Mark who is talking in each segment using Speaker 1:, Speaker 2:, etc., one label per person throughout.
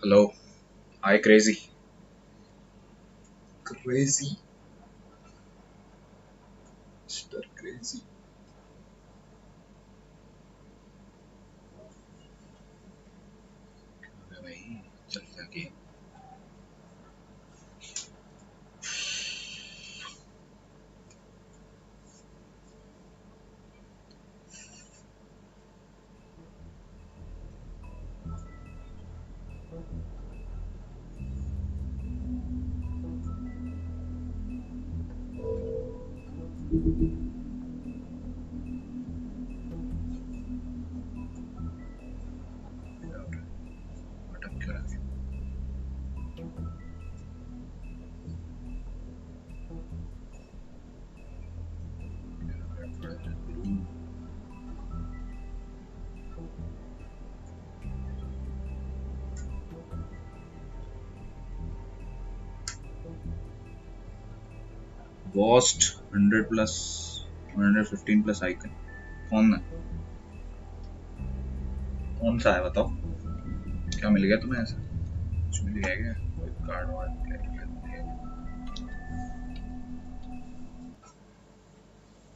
Speaker 1: Hello. Hi, crazy. Crazy. Mr. Crazy. अबे भाई चल जाके अटक क्यों रहा है? Ghost 100 plus 115 plus icon. कौन है? कौन सा है बताओ? क्या मिल गया तुम्हें ऐसा? कुछ मिल गया क्या? कोई कार्ड वार्ड ले लिया?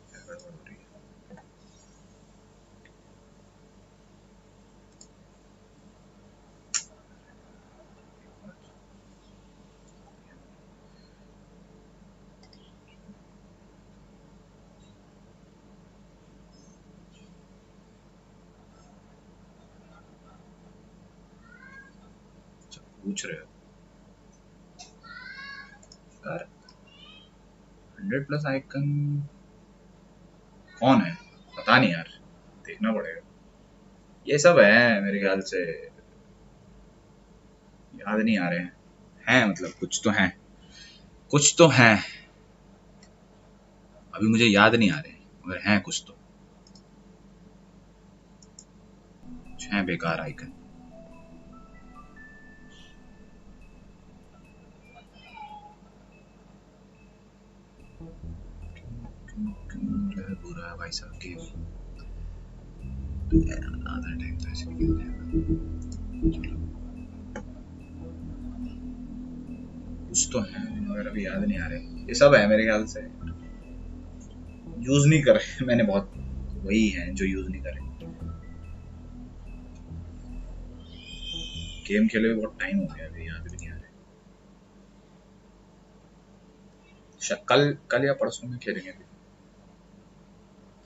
Speaker 1: क्या गड़बड़ हो रही है? पूछ रहे हो यार 100 प्लस आइकन कौन है? पता नहीं यार, देखना पड़ेगा। ये सब है मेरे ख्याल से, याद नहीं आ रहे हैं मतलब कुछ तो हैं, कुछ तो हैं, अभी मुझे याद नहीं आ रहे मगर हैं कुछ तो, कुछ हैं बेकार आइकन। बुरा भाई साहब के आधा टाइम तो ऐसे निकल जाएगा। कुछ तो है मगर अभी याद नहीं आ रहे। ये सब है मेरे ख्याल से, यूज नहीं कर रहे मैंने, बहुत वही है जो यूज नहीं कर रहे। गेम खेले हुए बहुत टाइम हो गया, अभी याद भी नहीं आ रहे। कल या परसों में खेलेंगे, अभी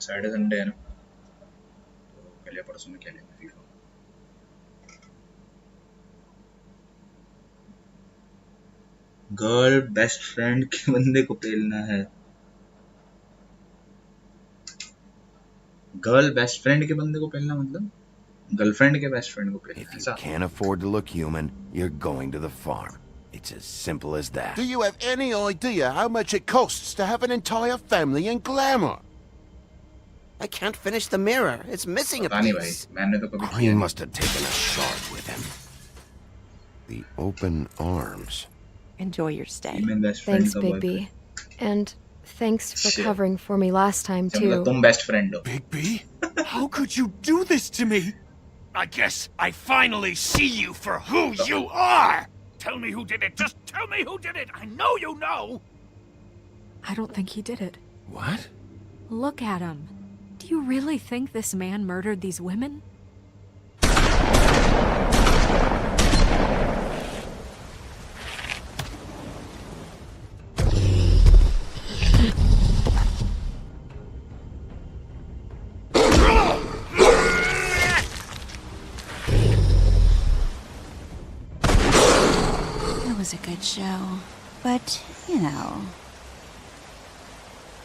Speaker 1: सैटरडे संडे है ना, तो कल या परसों में खेलेंगे फीफा। गर्ल बेस्ट फ्रेंड के बंदे को पेलना है। गर्ल बेस्ट फ्रेंड के बंदे को पेलना मतलब गर्लफ्रेंड के बेस्ट फ्रेंड को पेलना।
Speaker 2: If you can't afford to look human, you're going to the farm. It's as simple as that.
Speaker 3: Do you have any idea how much it costs to have an entire family in glamour?
Speaker 4: I can't finish the mirror. It's missing a
Speaker 1: पता नहीं भाई,
Speaker 4: piece.
Speaker 1: मैंने तो कभी
Speaker 2: He
Speaker 1: किया नहीं।
Speaker 2: must have taken a shard with him. The open arms.
Speaker 5: Enjoy your stay.
Speaker 1: Female best friend
Speaker 6: Thanks,
Speaker 1: का
Speaker 6: Bigby.
Speaker 1: boyfriend।
Speaker 6: And thanks for
Speaker 1: Shit.
Speaker 6: covering for me last time,
Speaker 1: अच्छा, मतलब
Speaker 6: too.
Speaker 1: तुम best friend हो।
Speaker 3: Bigby? How could you do this to me?
Speaker 7: I guess I finally see you for who you are! Tell me who did it! Just tell me who did it! I know you know!
Speaker 5: I don't think he did it.
Speaker 2: What?
Speaker 5: Look at him. Do you really think this man murdered these women?
Speaker 8: was a good show. But, you know.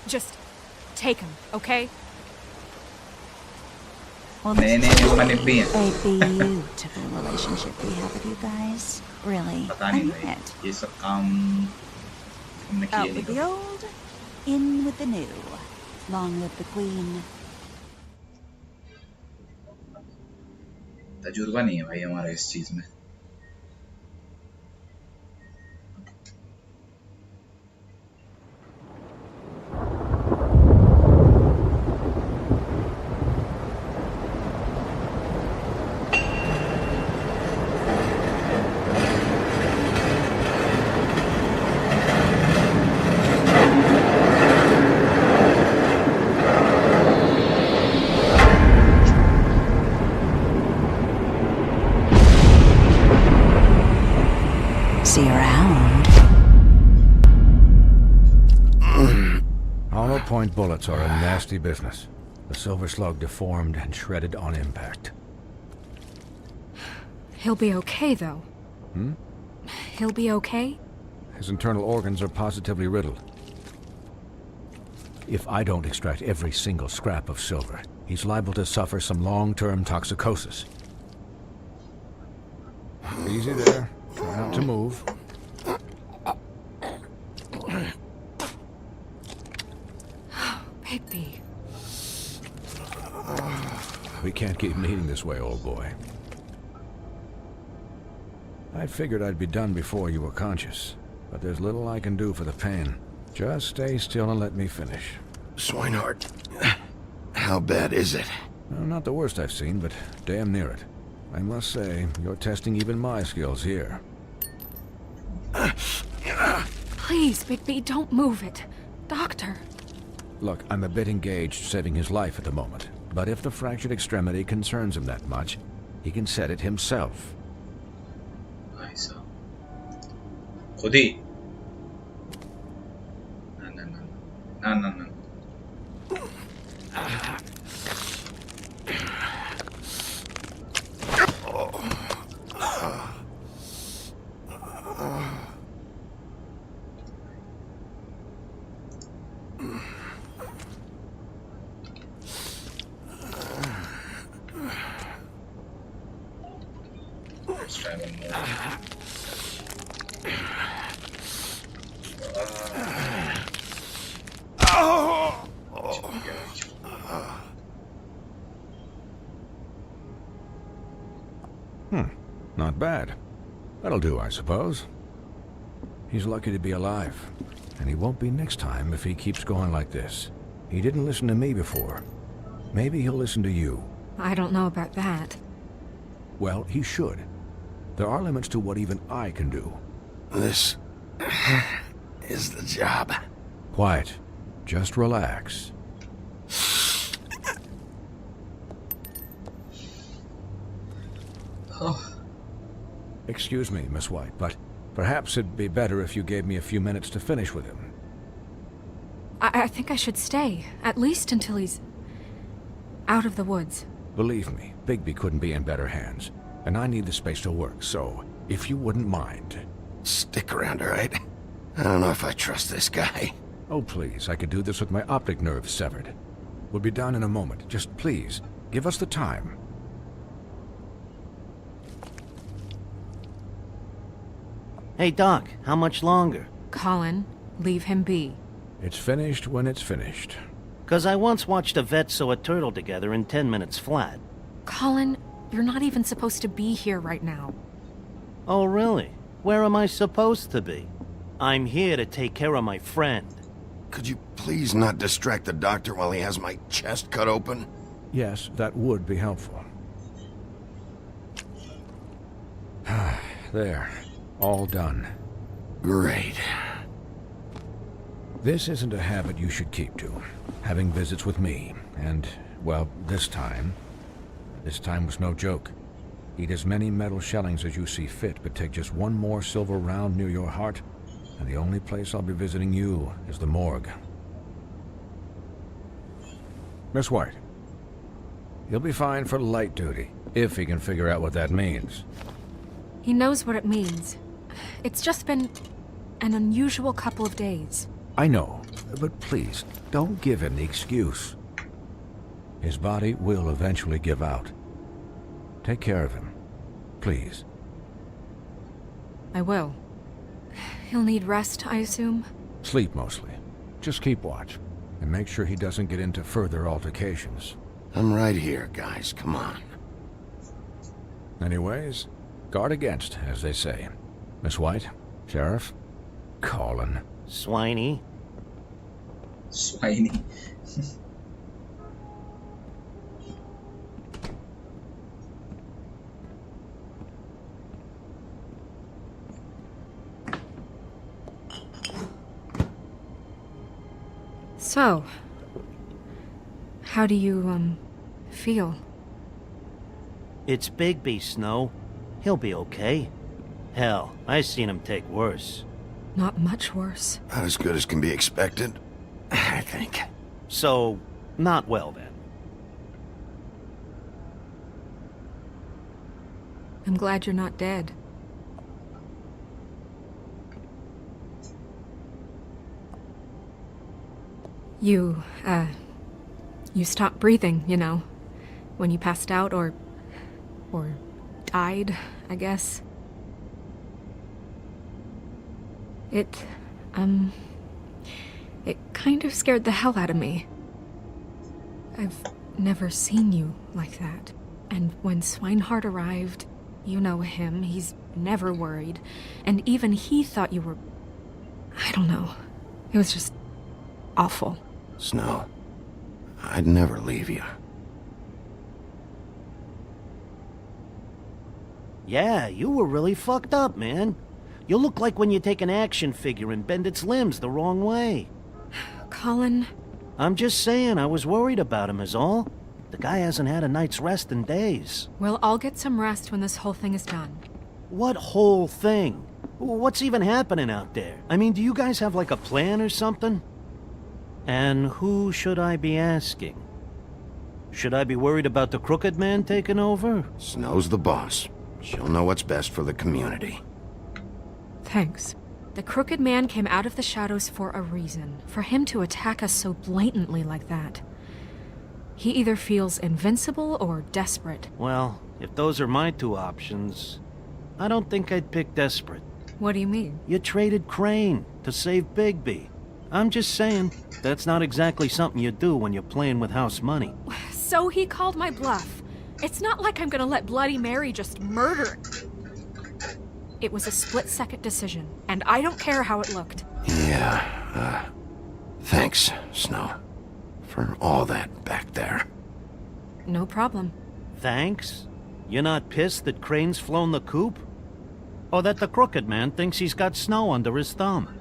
Speaker 5: Just take him, okay?
Speaker 8: Well,
Speaker 1: मैंने मनबियाँ
Speaker 8: a beautiful relationship we have with you guys. Really.
Speaker 1: पता
Speaker 8: I
Speaker 1: नहीं
Speaker 8: mean
Speaker 1: भाई
Speaker 8: it.
Speaker 1: ये सब काम हमने किए
Speaker 8: Out
Speaker 1: नहीं
Speaker 8: with the
Speaker 1: कभी।
Speaker 8: old, in with the new. Long live the queen.
Speaker 1: तजुर्बा नहीं है भाई हमारा इस चीज में।
Speaker 8: See you around.
Speaker 9: Hollow point bullets are a nasty business. The silver slug deformed and shredded on impact.
Speaker 5: He'll be okay, though.
Speaker 9: Hmm?
Speaker 5: He'll be okay?
Speaker 9: His internal organs are positively riddled. If I don't extract every single scrap of silver, he's liable to suffer some long-term toxicosis. Easy there. Try not to move.
Speaker 5: Bigby.
Speaker 9: We can't keep meeting this way, old boy. I figured I'd be done before you were conscious, but there's little I can do for the pain. Just stay still and let me finish.
Speaker 3: Swinehart, how bad is it?
Speaker 9: Well, not the worst I've seen, but damn near it. I must say, you're testing even my skills here.
Speaker 5: Please, Bigby, don't move it. Doctor.
Speaker 9: Look, I'm a bit engaged saving his life at the moment, but if the fractured extremity concerns him that much, he can set it himself.
Speaker 1: ऐसा खुद ही ना ना ना ना ना ना Let's try one more.
Speaker 9: Not bad. That'll do, I suppose. He's lucky to be alive, and he won't be next time if he keeps going like this. He didn't listen to me before. Maybe he'll listen to you.
Speaker 5: I don't know about that.
Speaker 9: Well, he should. There are limits to what even I can do.
Speaker 3: This is the job.
Speaker 9: Quiet. Just relax.
Speaker 1: Oh,
Speaker 9: Excuse me, Miss White, but perhaps it'd be better if you gave me a few minutes to finish with him.
Speaker 5: I think I should stay, at least until he's out of the woods.
Speaker 9: Believe me, Bigby couldn't be in better hands, and I need the space to work, so if you wouldn't mind.
Speaker 3: Stick around, all right? I don't know if I trust this guy.
Speaker 9: Oh, please, I could do this with my optic nerve severed. We'll be done in a moment. Just please, give us the time.
Speaker 4: Hey, Doc, how much longer?
Speaker 5: Colin, leave him be.
Speaker 9: It's finished when it's finished.
Speaker 4: 'Cause I once watched a vet sew a turtle together in 10 minutes flat.
Speaker 5: Colin, you're not even supposed to be here right now.
Speaker 4: Oh, really? Where am I supposed to be? I'm here to take care of my friend.
Speaker 3: Could you please not distract the doctor while he has my chest cut open?
Speaker 9: Yes, that would be helpful. There. All done.
Speaker 3: Great.
Speaker 9: This isn't a habit you should keep to. Having visits with me. And, well, this time was no joke. Eat as many metal shellings as you see fit, but take just one more silver round near your heart, and the only place I'll be visiting you is the morgue. Miss White, he'll be fine for light duty, if he can figure out what that means.
Speaker 5: He knows what it means. It's just been an unusual couple of days.
Speaker 9: I know, but please, don't give him the excuse. His body will eventually give out. Take care of him, please.
Speaker 5: I will. He'll need rest, I assume?
Speaker 9: Sleep mostly. Just keep watch, and make sure he doesn't get into further altercations.
Speaker 3: I'm right here, guys. Come on.
Speaker 9: Anyways, guard against, as they say. Miss White, Sheriff, Colin.
Speaker 4: Swiney.
Speaker 1: Swiney.
Speaker 5: So, how do you, feel?
Speaker 4: It's Bigby, Snow. He'll be okay. Hell, I seen him take worse.
Speaker 5: Not much worse.
Speaker 3: About as good as can be expected, I think.
Speaker 4: So, not well then.
Speaker 5: I'm glad you're not dead. You stopped breathing, you know, when you passed out or died, I guess. It kind of scared the hell out of me. I've never seen you like that. And when Swinehart arrived, you know him, he's never worried. And even he thought you were... I don't know. It was just awful.
Speaker 3: Snow, I'd never leave you.
Speaker 4: Yeah, you were really fucked up, man. You look like when you take an action figure and bend its limbs the wrong way.
Speaker 5: Colin...
Speaker 4: I'm just saying, I was worried about him is all. The guy hasn't had a night's rest in days.
Speaker 5: We'll all get some rest when this whole thing is done.
Speaker 4: What whole thing? What's even happening out there? I mean, do you guys have like a plan or something? And who should I be asking? Should I be worried about the Crooked Man taking over?
Speaker 3: Snow's the boss. She'll know what's best for the community.
Speaker 5: Thanks. The Crooked Man came out of the shadows for a reason. For him to attack us so blatantly like that. He either feels invincible or desperate.
Speaker 4: Well, if those are my two options, I don't think I'd pick desperate.
Speaker 5: What do you mean?
Speaker 4: You traded Crane to save Bigby. I'm just saying, that's not exactly something you do when you're playing with house money.
Speaker 5: So he called my bluff. It's not like I'm gonna let Bloody Mary just murder. It was a split-second decision, and I don't care how it looked.
Speaker 3: Yeah, thanks, Snow, for all that back there.
Speaker 5: No problem.
Speaker 4: Thanks? You're not pissed that Crane's flown the coop? Or that the Crooked Man thinks he's got Snow under his thumb?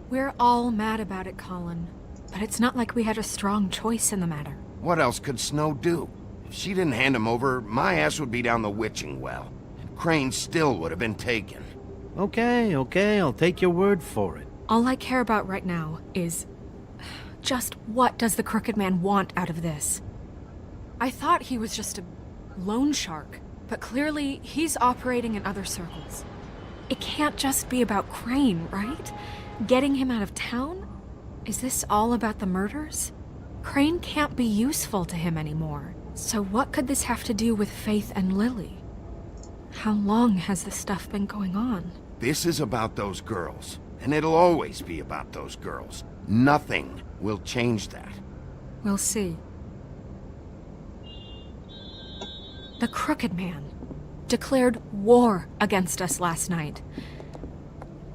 Speaker 5: We're all mad about it, Colin. But it's not like we had a strong choice in the matter.
Speaker 3: What else could Snow do? If she didn't hand him over, my ass would be down the witching well. And Crane still would have been taken.
Speaker 4: Okay, I'll take your word for it.
Speaker 5: All I care about right now is... just what does the Crooked Man want out of this? I thought he was just a loan shark, but clearly he's operating in other circles. It can't just be about Crane, right? Getting him out of town? Is this all about the murders? Crane can't be useful to him anymore. So what could this have to do with Faith and Lily? How long has this stuff been going on?
Speaker 3: This is about those girls, and it'll always be about those girls. Nothing will change that.
Speaker 5: We'll see. The Crooked Man declared war against us last night.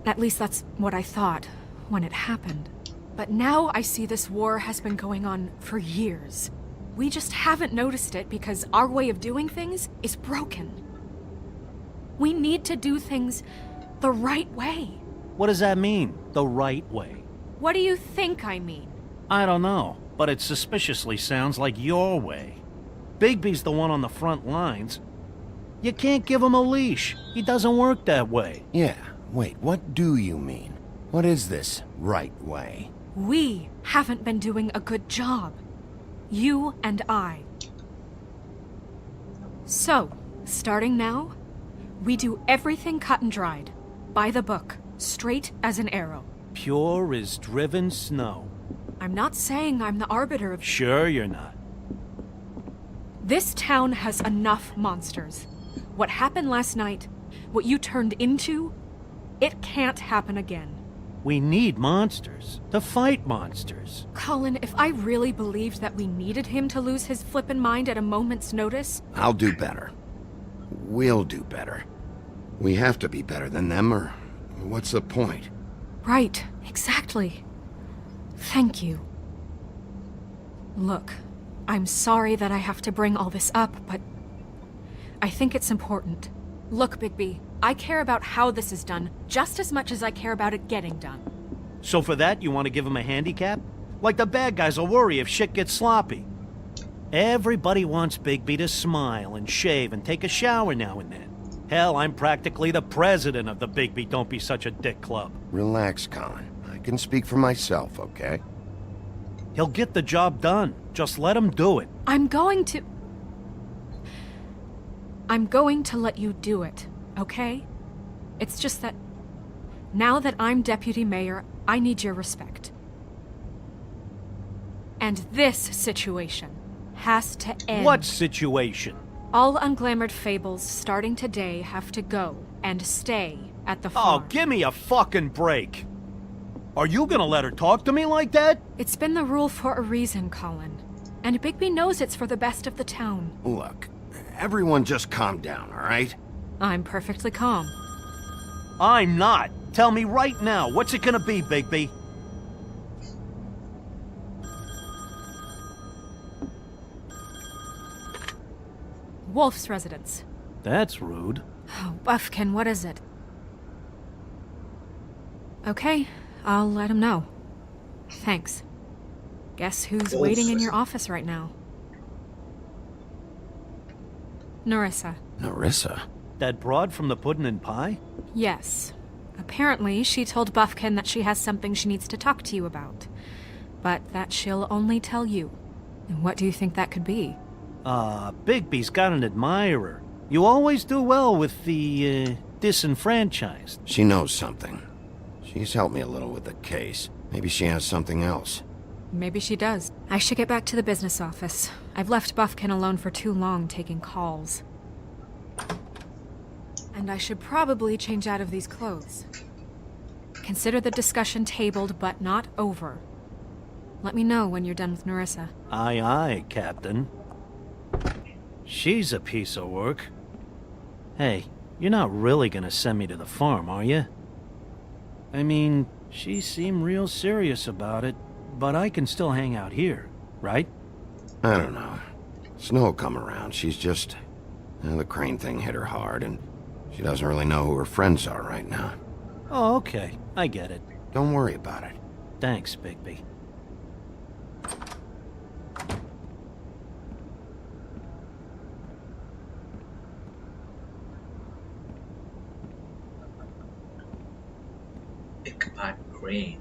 Speaker 5: At least that's what I thought when it happened. But now I see this war has been going on for years. We just haven't noticed it because our way of doing things is broken. We need to do things the right way.
Speaker 4: What does that mean, the right way?
Speaker 5: What do you think I mean?
Speaker 4: I don't know, but it suspiciously sounds like your way. Bigby's the one on the front lines. You can't give him a leash. He doesn't work that way.
Speaker 3: Yeah, wait, what do you mean? What is this right way?
Speaker 5: We haven't been doing a good job. You and I. So, starting now, we do everything cut and dried. By the book. Straight as an arrow.
Speaker 4: Pure as driven snow.
Speaker 5: I'm not saying I'm the arbiter of...
Speaker 4: Sure you're not.
Speaker 5: This town has enough monsters. What happened last night, what you turned into, it can't happen again.
Speaker 4: We need monsters. To fight monsters.
Speaker 5: Colin, if I really believed that we needed him to lose his flippin' mind at a moment's notice...
Speaker 3: I'll do better. We'll do better. We have to be better than them, or what's the point?
Speaker 5: Right, exactly. Thank you. Look, I'm sorry that I have to bring all this up, but I think it's important. Look, Bigby, I care about how this is done just as much as I care about it getting done.
Speaker 4: So for that, you want to give him a handicap? Like the bad guys will worry if shit gets sloppy. Everybody wants Bigby to smile and shave and take a shower now and then. Hell, I'm practically the president of the Bigby Don't Be Such a Dick Club.
Speaker 3: Relax, Colin. I can speak for myself, okay?
Speaker 4: He'll get the job done. Just let him do it.
Speaker 5: I'm going to let you do it, okay? It's just that now that I'm deputy mayor, I need your respect. And this situation has to end.
Speaker 4: What situation?
Speaker 5: All unglamored fables starting today have to go and stay at the farm.
Speaker 4: Oh, give me a fucking break. Are you gonna let her talk to me like that?
Speaker 5: It's been the rule for a reason, Colin. And Bigby knows it's for the best of the town.
Speaker 3: Look, everyone just calm down, all right?
Speaker 5: I'm perfectly calm.
Speaker 4: I'm not. Tell me right now, what's it gonna be, Bigby?
Speaker 5: Wolf's residence.
Speaker 4: That's rude.
Speaker 5: Oh, Buffkin, what is it? Okay, I'll let him know. Thanks. Guess who's waiting in your office right now? Nerissa.
Speaker 3: Nerissa?
Speaker 4: That broad from the Puddin' and Pie?
Speaker 5: Yes. Apparently, she told Buffkin that she has something she needs to talk to you about. But that she'll only tell you. And what do you think that could be?
Speaker 4: Bigby's got an admirer. You always do well with the, disenfranchised.
Speaker 3: She knows something. She's helped me a little with the case. Maybe she has something else.
Speaker 5: Maybe she does. I should get back to the business office. I've left Buffkin alone for too long taking calls. And I should probably change out of these clothes. Consider the discussion tabled, but not over. Let me know when you're done with Nerissa.
Speaker 4: Aye, aye, Captain. She's a piece of work. Hey, you're not really gonna send me to the farm, are you? I mean, she seemed real serious about it, but I can still hang out here, right?
Speaker 3: I don't know. Snow come around. She's just... the Crane thing hit her hard, and she doesn't really know who her friends are right now.
Speaker 4: Oh, okay. I get it.
Speaker 3: Don't worry about it.
Speaker 4: Thanks, Bigby.
Speaker 1: Ichabod Crane.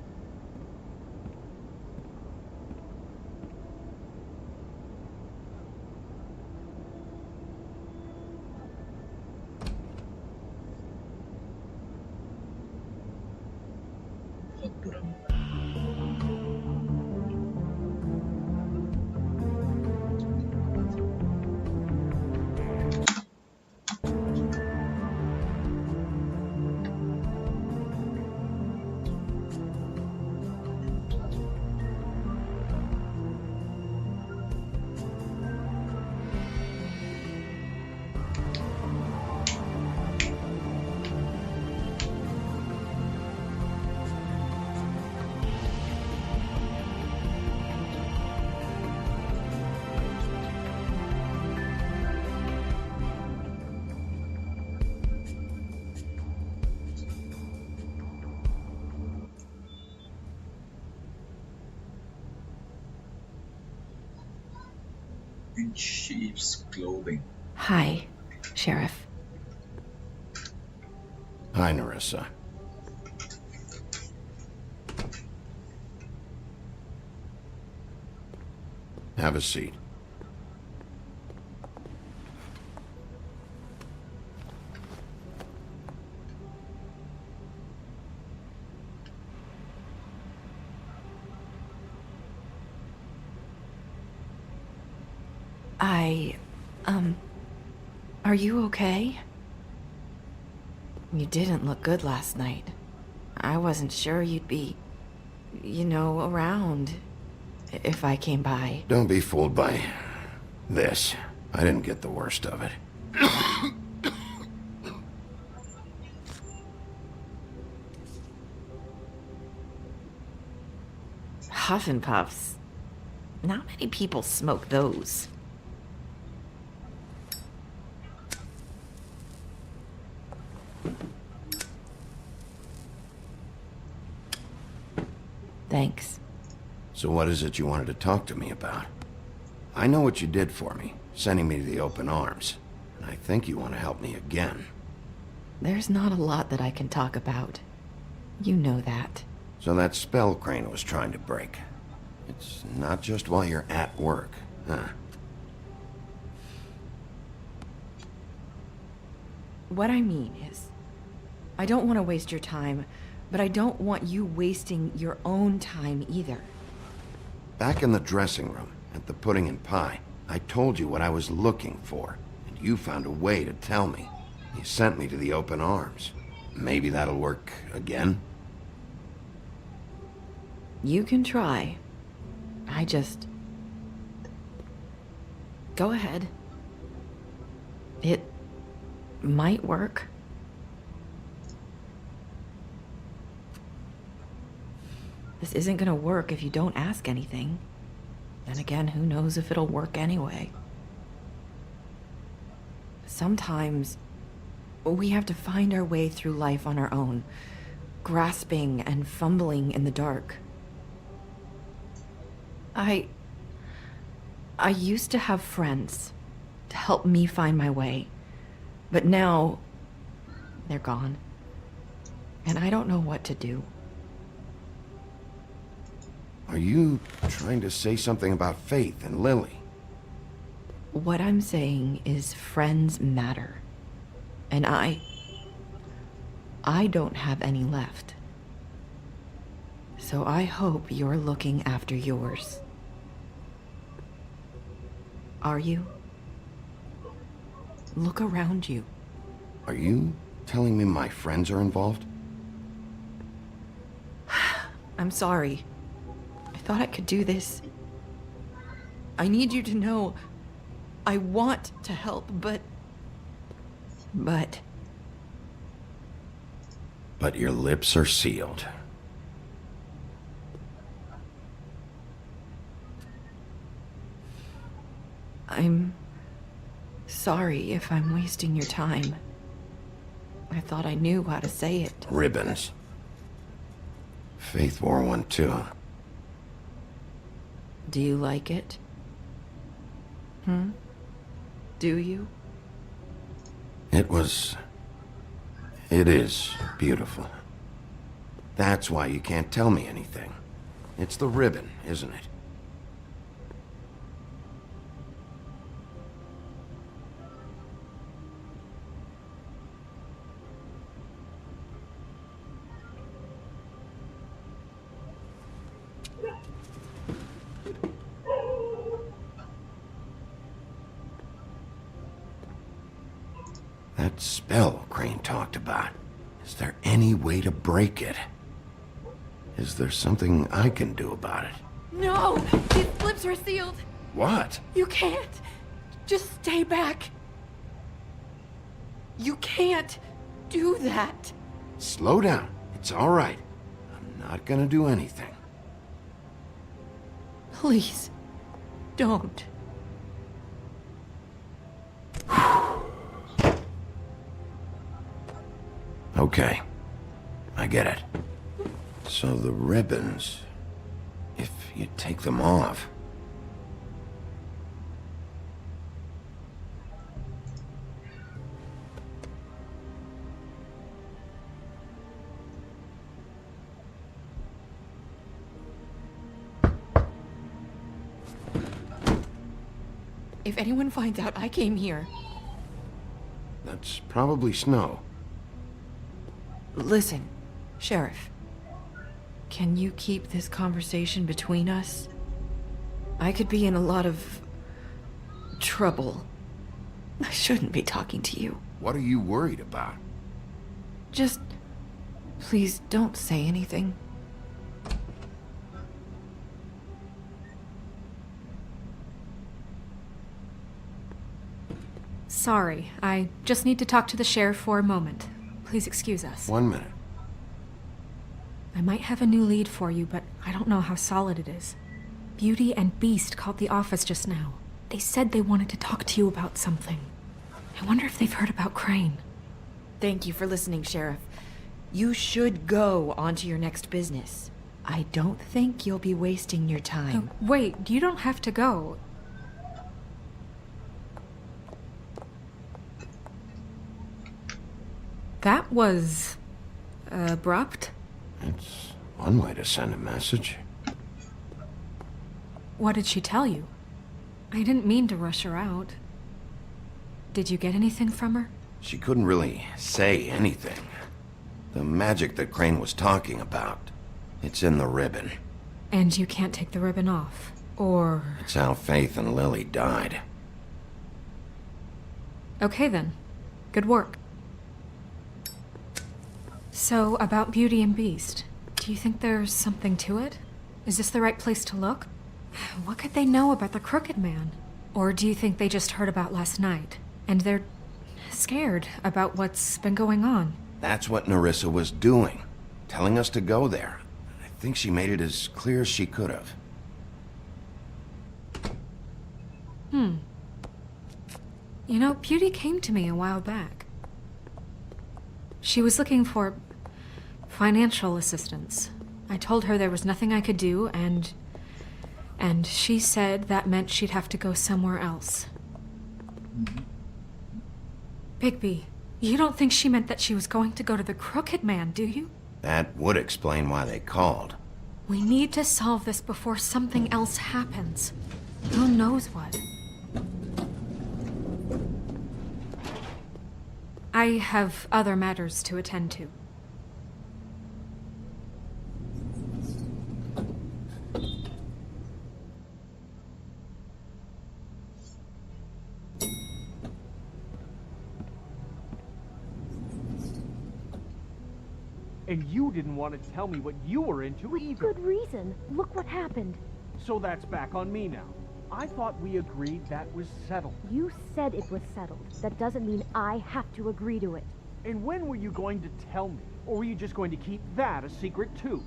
Speaker 1: बहुत बुरा मौका। In sheep's clothing.
Speaker 6: Hi, Sheriff.
Speaker 3: Hi, Nerissa. Have a seat.
Speaker 6: Are you okay? You didn't look good last night. I wasn't sure you'd be, around if I came by.
Speaker 3: Don't be fooled by this. I didn't get the worst of it.
Speaker 6: Huff and puffs. Not many people smoke those. Thanks.
Speaker 3: So what is it you wanted to talk to me about? I know what you did for me, sending me to the open arms. And I think you want to help me again.
Speaker 6: There's not a lot that I can talk about. You know that.
Speaker 3: So that spell Crane was trying to break. It's not just while you're at work, huh?
Speaker 6: What I mean is, I don't want to waste your time, but I don't want you wasting your own time either.
Speaker 3: Back in the dressing room, at the pudding and pie, I told you what I was looking for, and you found a way to tell me. You sent me to the open arms. Maybe that'll work again?
Speaker 6: You can try. I just... Go ahead. It might work. This isn't gonna work if you don't ask anything. Then again, who knows if it'll work anyway. Sometimes we have to find our way through life on our own, grasping and fumbling in the dark. I used to have friends to help me find my way, but now they're gone, and I don't know what to do.
Speaker 3: Are you trying to say something about Faith and Lily?
Speaker 6: What I'm saying is friends matter, and I don't have any left. So I hope you're looking after yours. Are you? Look around you.
Speaker 3: Are you telling me my friends are involved?
Speaker 6: I'm sorry. I thought I could do this. I need you to know I want to help, but
Speaker 3: your lips are sealed.
Speaker 6: I'm sorry if I'm wasting your time. I thought I knew how to say it.
Speaker 3: Ribbons. Faith wore one too.
Speaker 6: Do you like it? Do you?
Speaker 3: It is beautiful. That's why you can't tell me anything. It's the ribbon, isn't it? That spell Crane talked about. Is there any way to break it? Is there something I can do about it?
Speaker 6: No! These lips are sealed!
Speaker 3: What?
Speaker 6: You can't! Just stay back! You can't do that!
Speaker 3: Slow down. It's all right. I'm not gonna do anything.
Speaker 6: Please, don't.
Speaker 3: Okay. I get it. So the ribbons, if you take them off...
Speaker 6: If anyone finds out I came here...
Speaker 3: That's probably Snow.
Speaker 6: Listen, Sheriff. Can you keep this conversation between us? I could be in a lot of trouble. I shouldn't be talking to you.
Speaker 3: What are you worried about?
Speaker 6: Just... please don't say anything.
Speaker 5: Sorry, I just need to talk to the sheriff for a moment. Please excuse us.
Speaker 3: 1 minute.
Speaker 5: I might have a new lead for you, but I don't know how solid it is. Beauty and Beast called the office just now. They said they wanted to talk to you about something. I wonder if they've heard about Crane.
Speaker 6: Thank you for listening, Sheriff. You should go on to your next business. I don't think you'll be wasting your time.
Speaker 5: Wait, you don't have to go. That was... abrupt?
Speaker 3: It's one way to send a message.
Speaker 5: What did she tell you? I didn't mean to rush her out. Did you get anything from her?
Speaker 3: She couldn't really say anything. The magic that Crane was talking about, it's in the ribbon.
Speaker 5: And you can't take the ribbon off, or...
Speaker 3: It's how Faith and Lily died.
Speaker 5: Okay then. Good work. So, about Beauty and Beast, do you think there's something to it? Is this the right place to look? What could they know about the Crooked Man? Or do you think they just heard about last night, and they're scared about what's been going on?
Speaker 3: That's what Nerissa was doing, telling us to go there. I think she made it as clear as she could have.
Speaker 5: You know, Beauty came to me a while back. She was looking for financial assistance. I told her there was nothing I could do, and she said that meant she'd have to go somewhere else. Bigby, you don't think she meant that she was going to go to the Crooked Man, do you?
Speaker 3: That would explain why they called.
Speaker 5: We need to solve this before something else happens. Who knows what? I have other matters to attend to.
Speaker 10: And you didn't want to tell me what you were into either.
Speaker 11: Good reason. Look what happened.
Speaker 10: So that's back on me now. I thought we agreed that was settled.
Speaker 11: You said it was settled. That doesn't mean I have to agree to it.
Speaker 10: And when were you going to tell me? Or were you just going to keep that a secret too?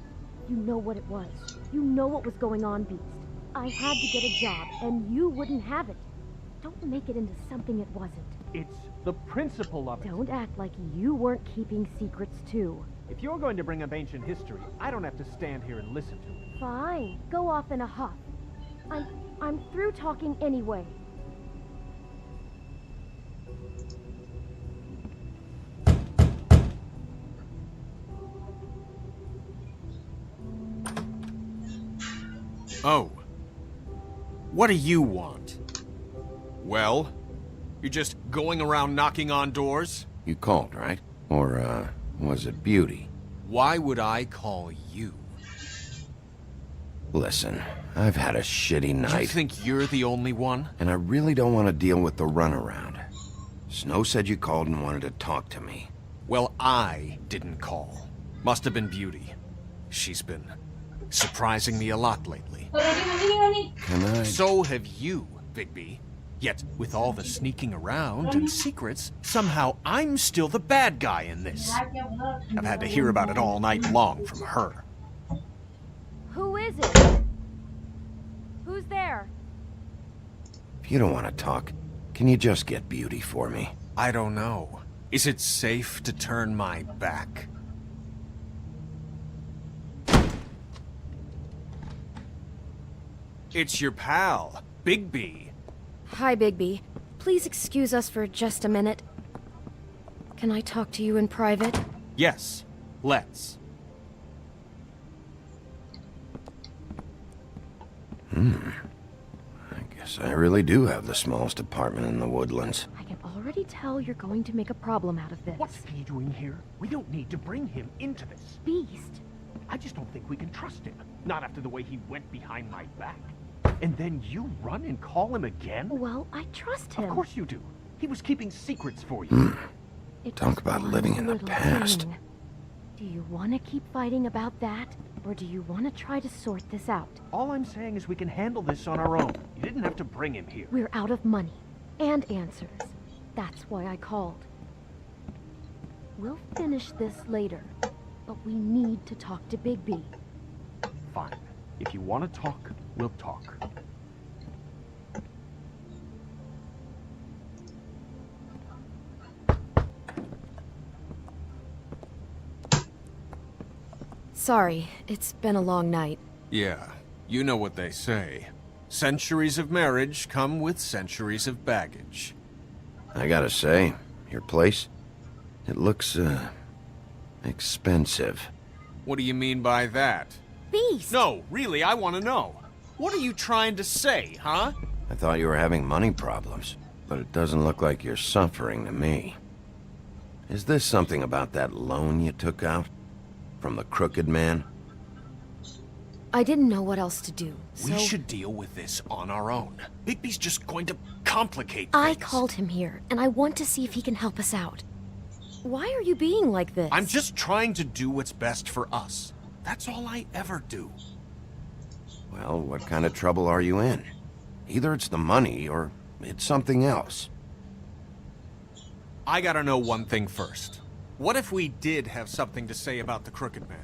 Speaker 11: You know what it was. You know what was going on, Beast. I had to get a job, and you wouldn't have it. Don't make it into something it wasn't.
Speaker 10: It's the principle of it.
Speaker 11: Don't act like you weren't keeping secrets too.
Speaker 10: If you're going to bring up ancient history, I don't have to stand here and listen to it.
Speaker 11: Fine. Go off in a huff. I'm through talking anyway.
Speaker 7: Oh. What do you want? Well? You're just going around knocking on doors?
Speaker 3: You called, right? Or, was it Beauty?
Speaker 7: Why would I call you?
Speaker 3: Listen, I've had a shitty night.
Speaker 7: You think you're the only one?
Speaker 3: And I really don't want to deal with the runaround. Snow said you called and wanted to talk to me.
Speaker 7: Well, I didn't call. Must have been Beauty. She's been surprising me a lot lately.
Speaker 3: Can I?
Speaker 7: So have you, Bigby. Yet, with all the sneaking around and secrets, somehow I'm still the bad guy in this. I've had to hear about it all night long from her.
Speaker 11: Who is it? Who's there?
Speaker 3: If you don't want to talk, can you just get Beauty for me?
Speaker 7: I don't know. Is it safe to turn my back? It's your pal, Bigby.
Speaker 11: Hi, Bigby. Please excuse us for just a minute. Can I talk to you in private?
Speaker 7: Yes, let's.
Speaker 3: I guess I really do have the smallest apartment in the Woodlands.
Speaker 11: I can already tell you're going to make a problem out of this.
Speaker 10: What's he doing here? We don't need to bring him into this.
Speaker 11: Beast?
Speaker 10: I just don't think we can trust him. Not after the way he went behind my back. And then you run and call him again?
Speaker 11: Well, I trust him.
Speaker 10: Of course you do. He was keeping secrets for you.
Speaker 11: It's
Speaker 3: Talk about living in the
Speaker 11: little
Speaker 3: past.
Speaker 11: thing. Do you want to keep fighting about that? Or do you want to try to sort this out?
Speaker 10: All I'm saying is we can handle this on our own. You didn't have to bring him here.
Speaker 11: We're out of money. And answers. That's why I called. We'll finish this later. But we need to talk to Bigby.
Speaker 10: Fine. If you want to talk, we'll talk.
Speaker 5: Sorry, it's been a long night.
Speaker 7: Yeah, you know what they say. Centuries of marriage come with centuries of baggage.
Speaker 3: I gotta say, your place, it looks, expensive.
Speaker 7: What do you mean by that?
Speaker 11: Beast!
Speaker 7: No, really, I want to know. What are you trying to say, huh?
Speaker 3: I thought you were having money problems, but it doesn't look like you're suffering to me. Is this something about that loan you took out? From the Crooked Man?
Speaker 5: I didn't know what else to do, so...
Speaker 7: We should deal with this on our own. Bigby's just going to complicate things.
Speaker 5: I called him here, and I want to see if he can help us out. Why are you being like this?
Speaker 7: I'm just trying to do what's best for us. That's all I ever do.
Speaker 3: Well, what kind of trouble are you in? Either it's the money, or it's something else.
Speaker 7: I gotta know one thing first. What if we did have something to say about the Crooked Man?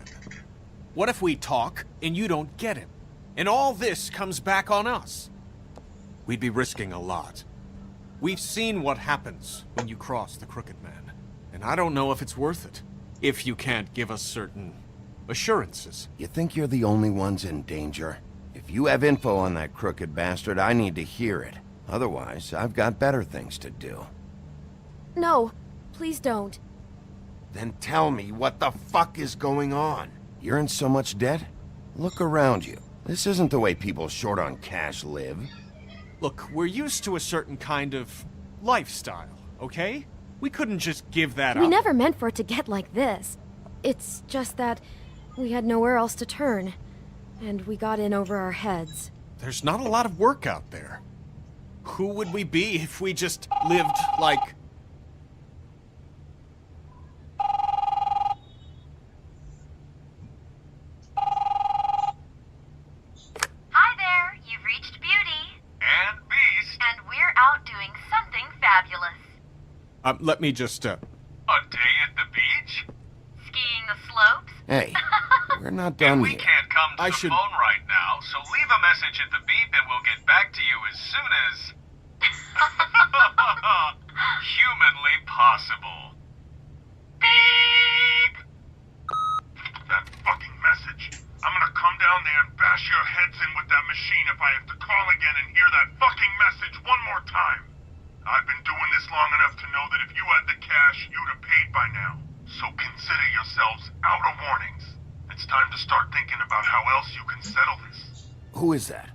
Speaker 7: What if we talk, and you don't get him? And all this comes back on us? We'd be risking a lot. We've seen what happens when you cross the Crooked Man. And I don't know if it's worth it. If you can't give us certain assurances.
Speaker 3: You think you're the only ones in danger? If you have info on that crooked bastard, I need to hear it. Otherwise, I've got better things to do.
Speaker 5: No, please don't.
Speaker 3: Then tell me what the fuck is going on? You're in so much debt? Look around you. This isn't the way people short on cash live.
Speaker 7: Look, we're used to a certain kind of lifestyle, okay? We couldn't just give that up.
Speaker 5: We never meant for it to get like this. It's just that we had nowhere else to turn, and we got in over our heads.
Speaker 7: There's not a lot of work out there. Who would we be if we just lived like...
Speaker 12: Hi there, you've reached Beauty. And Beast. And we're out doing something fabulous.
Speaker 7: Let me just,
Speaker 12: A day at the beach? Skiing the slopes?
Speaker 3: Hey, we're not done
Speaker 12: We
Speaker 3: yet.
Speaker 12: can't come to the phone right now, so leave a message at the beep and we'll get back to you as soon as... humanly possible. Beep! That fucking message. I'm gonna come down there and bash your heads in with that machine if I have to call again and hear that fucking message one more time. I've been doing this long enough to know that if you had the cash, you'd have paid by now. So consider yourselves out of warnings. It's time to start thinking about how else you can settle this.
Speaker 3: Who is that?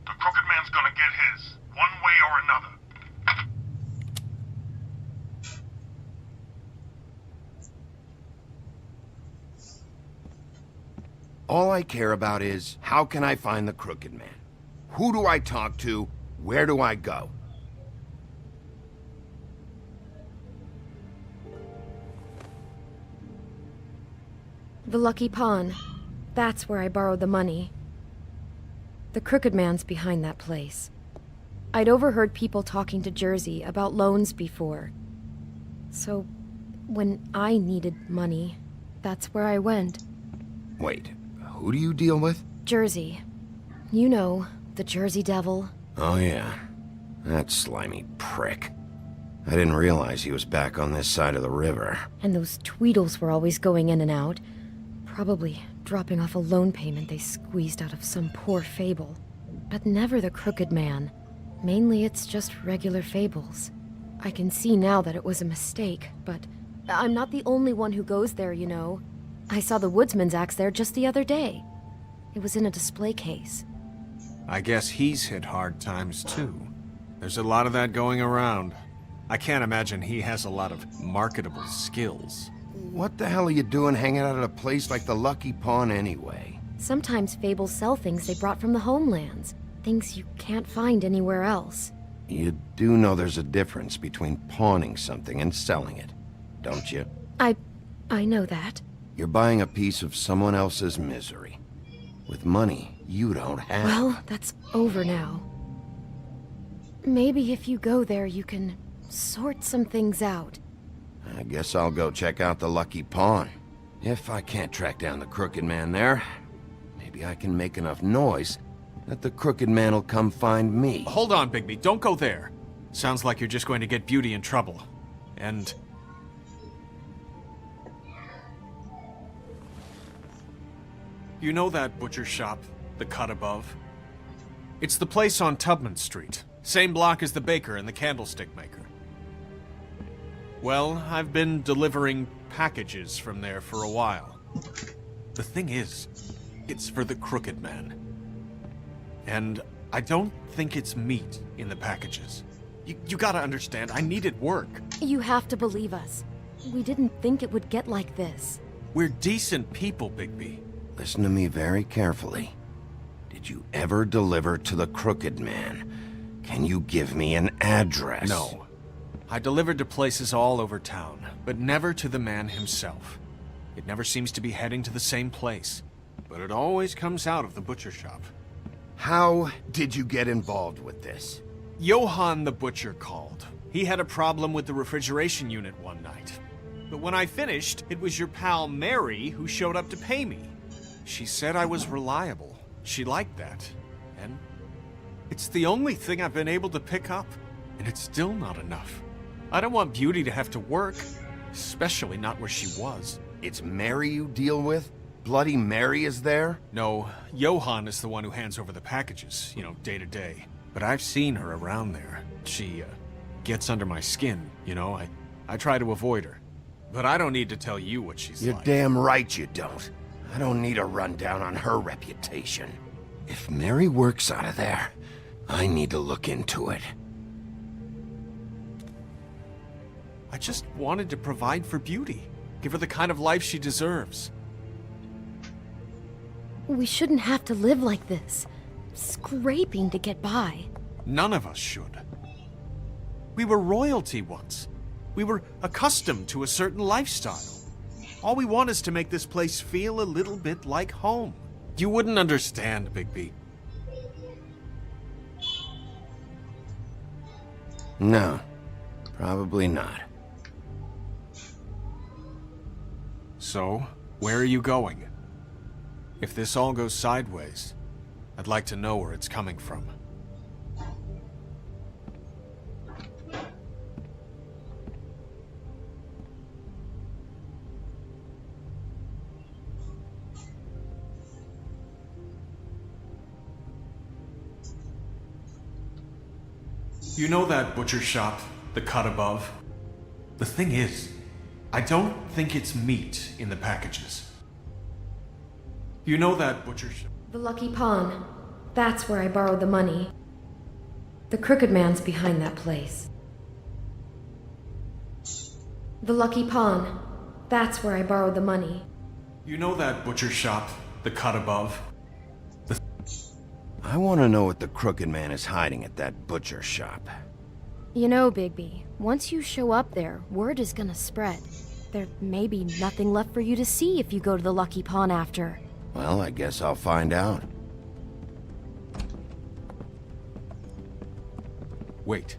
Speaker 12: The Crooked Man's gonna get his, one way or another.
Speaker 3: All I care about is, how can I find the Crooked Man? Who do I talk to? Where do I go?
Speaker 5: The Lucky Pawn. That's where I borrowed the money. The Crooked Man's behind that place. I'd overheard people talking to Jersey about loans before. So, when I needed money, that's where I went.
Speaker 3: Wait, who do you deal with?
Speaker 5: Jersey. You know, the Jersey Devil.
Speaker 3: Oh yeah, that slimy prick. I didn't realize he was back on this side of the river.
Speaker 5: And those Tweedles were always going in and out. Probably dropping off a loan payment they squeezed out of some poor fable. But never the Crooked Man. Mainly it's just regular fables. I can see now that it was a mistake, but I'm not the only one who goes there, you know. I saw the woodsman's axe there just the other day. It was in a display case.
Speaker 7: I guess he's hit hard times too. There's a lot of that going around. I can't imagine he has a lot of marketable skills.
Speaker 3: What the hell are you doing hanging out at a place like the Lucky Pawn anyway?
Speaker 11: Sometimes fables sell things they brought from the homelands. Things you can't find anywhere else.
Speaker 3: You do know there's a difference between pawning something and selling it, don't you?
Speaker 11: I know that.
Speaker 3: You're buying a piece of someone else's misery. With money you don't have.
Speaker 11: Well, that's over now. Maybe if you go there, you can sort some things out.
Speaker 3: I guess I'll go check out the Lucky Pawn. If I can't track down the Crooked Man there, maybe I can make enough noise that the Crooked Man will come find me.
Speaker 7: Hold on, Bigby. Don't go there. Sounds like you're just going to get Beauty in trouble. And... you know that butcher shop, the cut above? It's the place on Tubman Street. Same block as the baker and the candlestick maker. Well, I've been delivering packages from there for a while. The thing is, it's for the Crooked Man. And I don't think it's meat in the packages. You gotta understand, I needed work.
Speaker 11: You have to believe us. We didn't think it would get like this.
Speaker 7: We're decent people, Bigby.
Speaker 3: Listen to me very carefully. Did you ever deliver to the Crooked Man? Can you give me an address?
Speaker 7: No. I delivered to places all over town, but never to the man himself. It never seems to be heading to the same place, but it always comes out of the butcher shop.
Speaker 3: How did you get involved with this?
Speaker 7: Johann the butcher called. He had a problem with the refrigeration unit one night. But when I finished, it was your pal Mary who showed up to pay me. She said I was reliable. She liked that. And it's the only thing I've been able to pick up. And it's still not enough. I don't want Beauty to have to work. Especially not where she was.
Speaker 3: It's Mary you deal with? Bloody Mary is there?
Speaker 7: No, Johann is the one who hands over the packages, you know, day to day. But I've seen her around there. She, gets under my skin, you know? I try to avoid her. But I don't need to tell you what she's
Speaker 3: You're
Speaker 7: like.
Speaker 3: damn right you don't. I don't need a rundown on her reputation. If Mary works out of there, I need to look into it.
Speaker 7: I just wanted to provide for Beauty. Give her the kind of life she deserves.
Speaker 11: We shouldn't have to live like this. Scraping to get by.
Speaker 7: None of us should. We were royalty once. We were accustomed to a certain lifestyle. All we want is to make this place feel a little bit like home. You wouldn't understand, Bigby.
Speaker 3: No, probably not.
Speaker 7: So, where are you going? If this all goes sideways, I'd like to know where it's coming from. You know that butcher shop, the cut above? The thing is, I don't think it's meat in the packages. You know that butcher shop?
Speaker 11: The Lucky Pawn. That's where I borrowed the money. The Crooked Man's behind that place. The Lucky Pawn. That's where I borrowed the money.
Speaker 7: You know that butcher shop, the cut above?
Speaker 3: I want to know what the Crooked Man is hiding at that butcher shop.
Speaker 11: You know, Bigby, once you show up there, word is gonna spread. There may be nothing left for you to see if you go to the Lucky Pawn after.
Speaker 3: Well, I guess I'll find out.
Speaker 7: Wait.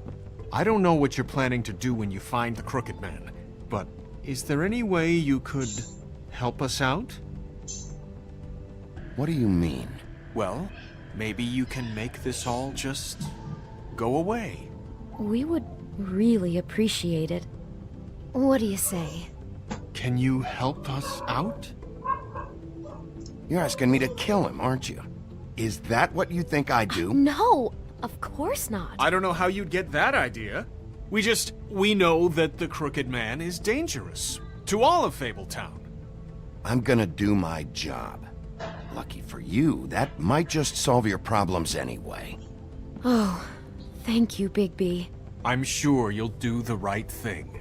Speaker 7: I don't know what you're planning to do when you find the Crooked Man, but is there any way you could help us out?
Speaker 3: What do you mean?
Speaker 7: Well, maybe you can make this all just go away.
Speaker 11: We would really appreciate it. What do you say?
Speaker 7: Can you help us out?
Speaker 3: You're asking me to kill him, aren't you? Is that what you think I do?
Speaker 11: No, of course not.
Speaker 7: I don't know how you'd get that idea. We know that the Crooked Man is dangerous. To all of Fabletown.
Speaker 3: I'm gonna do my job. Lucky for you, that might just solve your problems anyway.
Speaker 11: Oh, thank you, Bigby.
Speaker 7: I'm sure you'll do the right thing.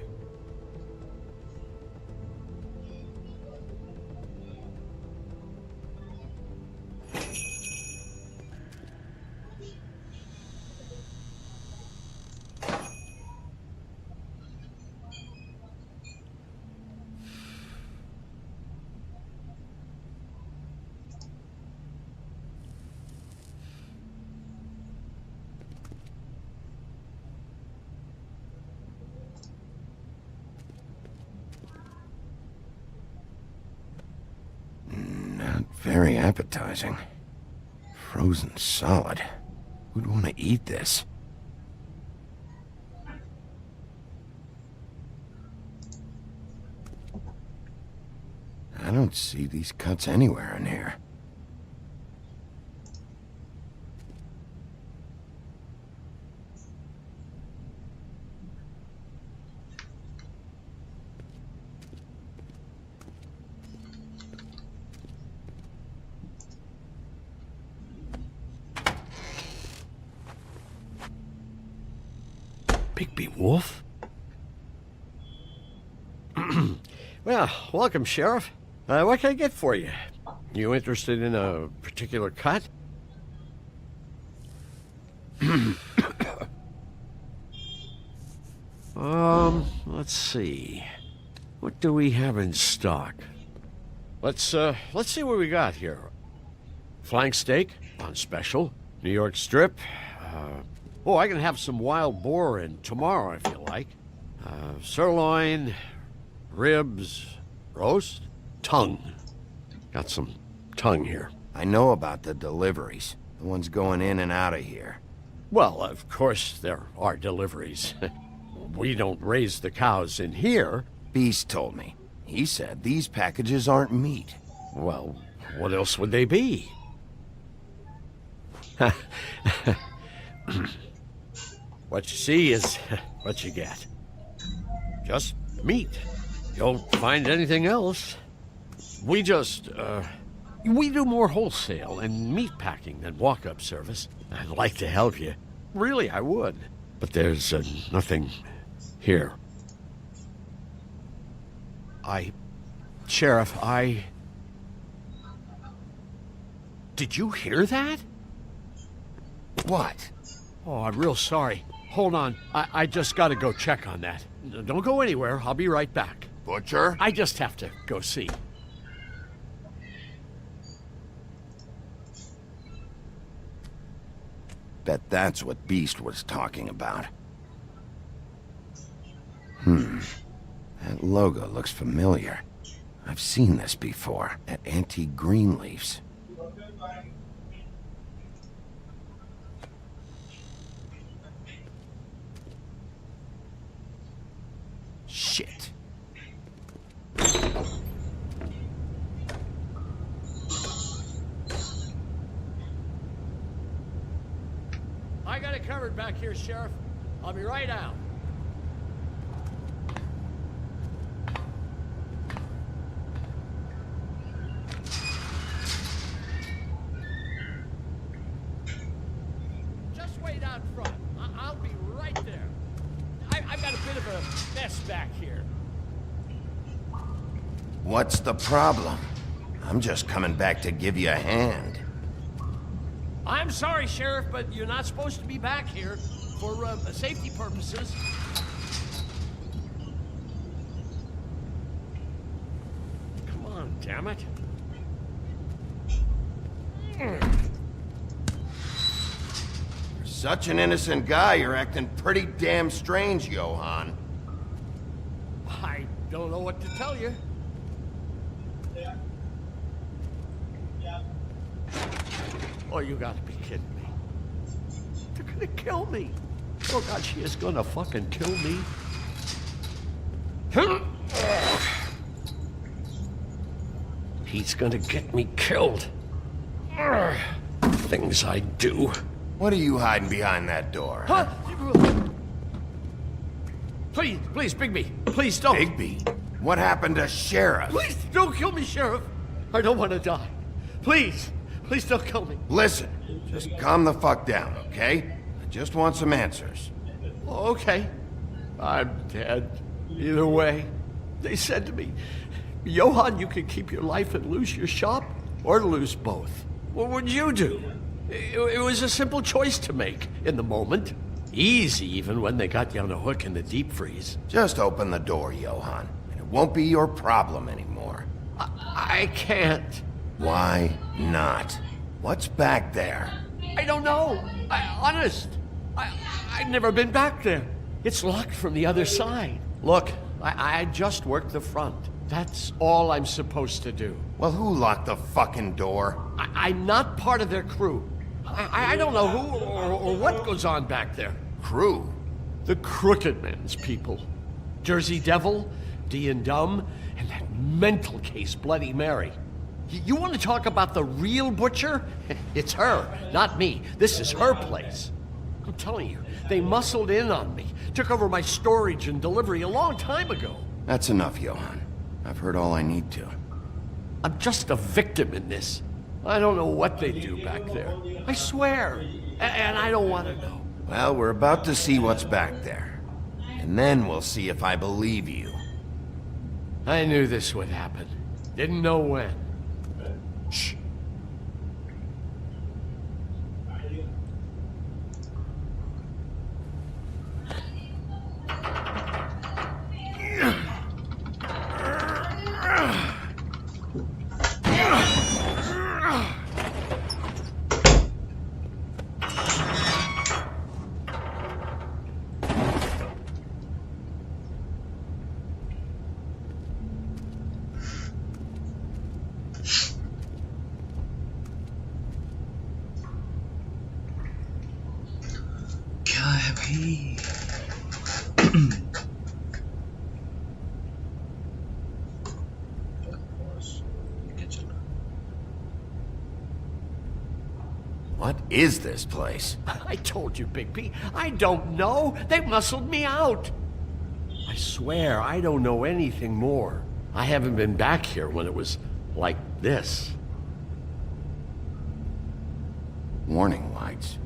Speaker 3: Very appetizing. Frozen solid. Who'd want to eat this? I don't see these cuts anywhere in here.
Speaker 13: Bigby Wolf? Well, welcome, Sheriff. What can I get for you? You interested in a particular cut? Let's see. What do we have in stock? Let's see what we got here. Flank steak on special. New York strip. Oh, I can have some wild boar in tomorrow if you like. Sirloin, ribs, roast, tongue. Got some tongue here.
Speaker 3: I know about the deliveries. The ones going in and out of here.
Speaker 13: Well, of course there are deliveries. We don't raise the cows in here.
Speaker 3: Beast told me. He said these packages aren't meat.
Speaker 13: Well, what else would they be? What you see is what you get. Just meat. You don't find anything else. We just, we do more wholesale and meat packing than walk-up service. I'd like to help you. Really, I would. But there's nothing here. Sheriff, Did you hear that?
Speaker 3: What?
Speaker 13: Oh, I'm real sorry. Hold on. I just gotta go check on that. Don't go anywhere. I'll be right back.
Speaker 3: Butcher?
Speaker 13: I just have to go see.
Speaker 3: Bet that's what Beast was talking about. That logo looks familiar. I've seen this before at Antique Greenleaf's. Shit.
Speaker 13: I got it covered back here, Sheriff. I'll be right out. Just wait out front. I'll be right there. I've got a bit of a mess back here.
Speaker 3: What's the problem? I'm just coming back to give you a hand.
Speaker 13: I'm sorry, Sheriff, but you're not supposed to be back here for safety purposes. Come on, damn it.
Speaker 3: You're such an innocent guy, you're acting pretty damn strange, Johan.
Speaker 13: I don't know what to tell you. Oh, you gotta be kidding me. They're gonna kill me. Oh, God, she is gonna fucking kill me. He's gonna get me killed. Things I do.
Speaker 3: What are you hiding behind that door?
Speaker 13: Huh? Please, Bigby. Please don't.
Speaker 3: Bigby? What happened to Sheriff?
Speaker 13: Please don't kill me, Sheriff. I don't want to die. Please don't kill me.
Speaker 3: Listen, just calm the fuck down, okay? I just want some answers.
Speaker 13: Okay. I'm dead. Either way. They said to me, Johan, you can keep your life and lose your shop, or lose both. What would you do? It was a simple choice to make in the moment. Easy, even when they got you on a hook in the deep freeze.
Speaker 3: Just open the door, Johan, and it won't be your problem anymore.
Speaker 13: I can't.
Speaker 3: Why not? What's back there?
Speaker 13: I don't know. Honest. I've never been back there. It's locked from the other side. Look, I just worked the front. That's all I'm supposed to do.
Speaker 3: Well, who locked the fucking door?
Speaker 13: I'm not part of their crew. I don't know who or what goes on back there.
Speaker 3: Crew?
Speaker 13: The Crooked Man's people. Jersey Devil, D and Dumb, and that mental case Bloody Mary. You want to talk about the real butcher? It's her, not me. This is her place. I'm telling you, they muscled in on me, took over my storage and delivery a long time ago.
Speaker 3: That's enough, Johan. I've heard all I need to.
Speaker 13: I'm just a victim in this. I don't know what they do back there. I swear. And I don't want to know.
Speaker 3: Well, we're about to see what's back there. And then we'll see if I believe you.
Speaker 13: I knew this would happen. Didn't know when. Shh.
Speaker 1: क्या है भाई?
Speaker 3: What is this place?
Speaker 13: I told you, Bigby. I don't know. They muscled me out. I swear, I don't know anything more. I haven't been back here when it was like this.
Speaker 3: Warning lights.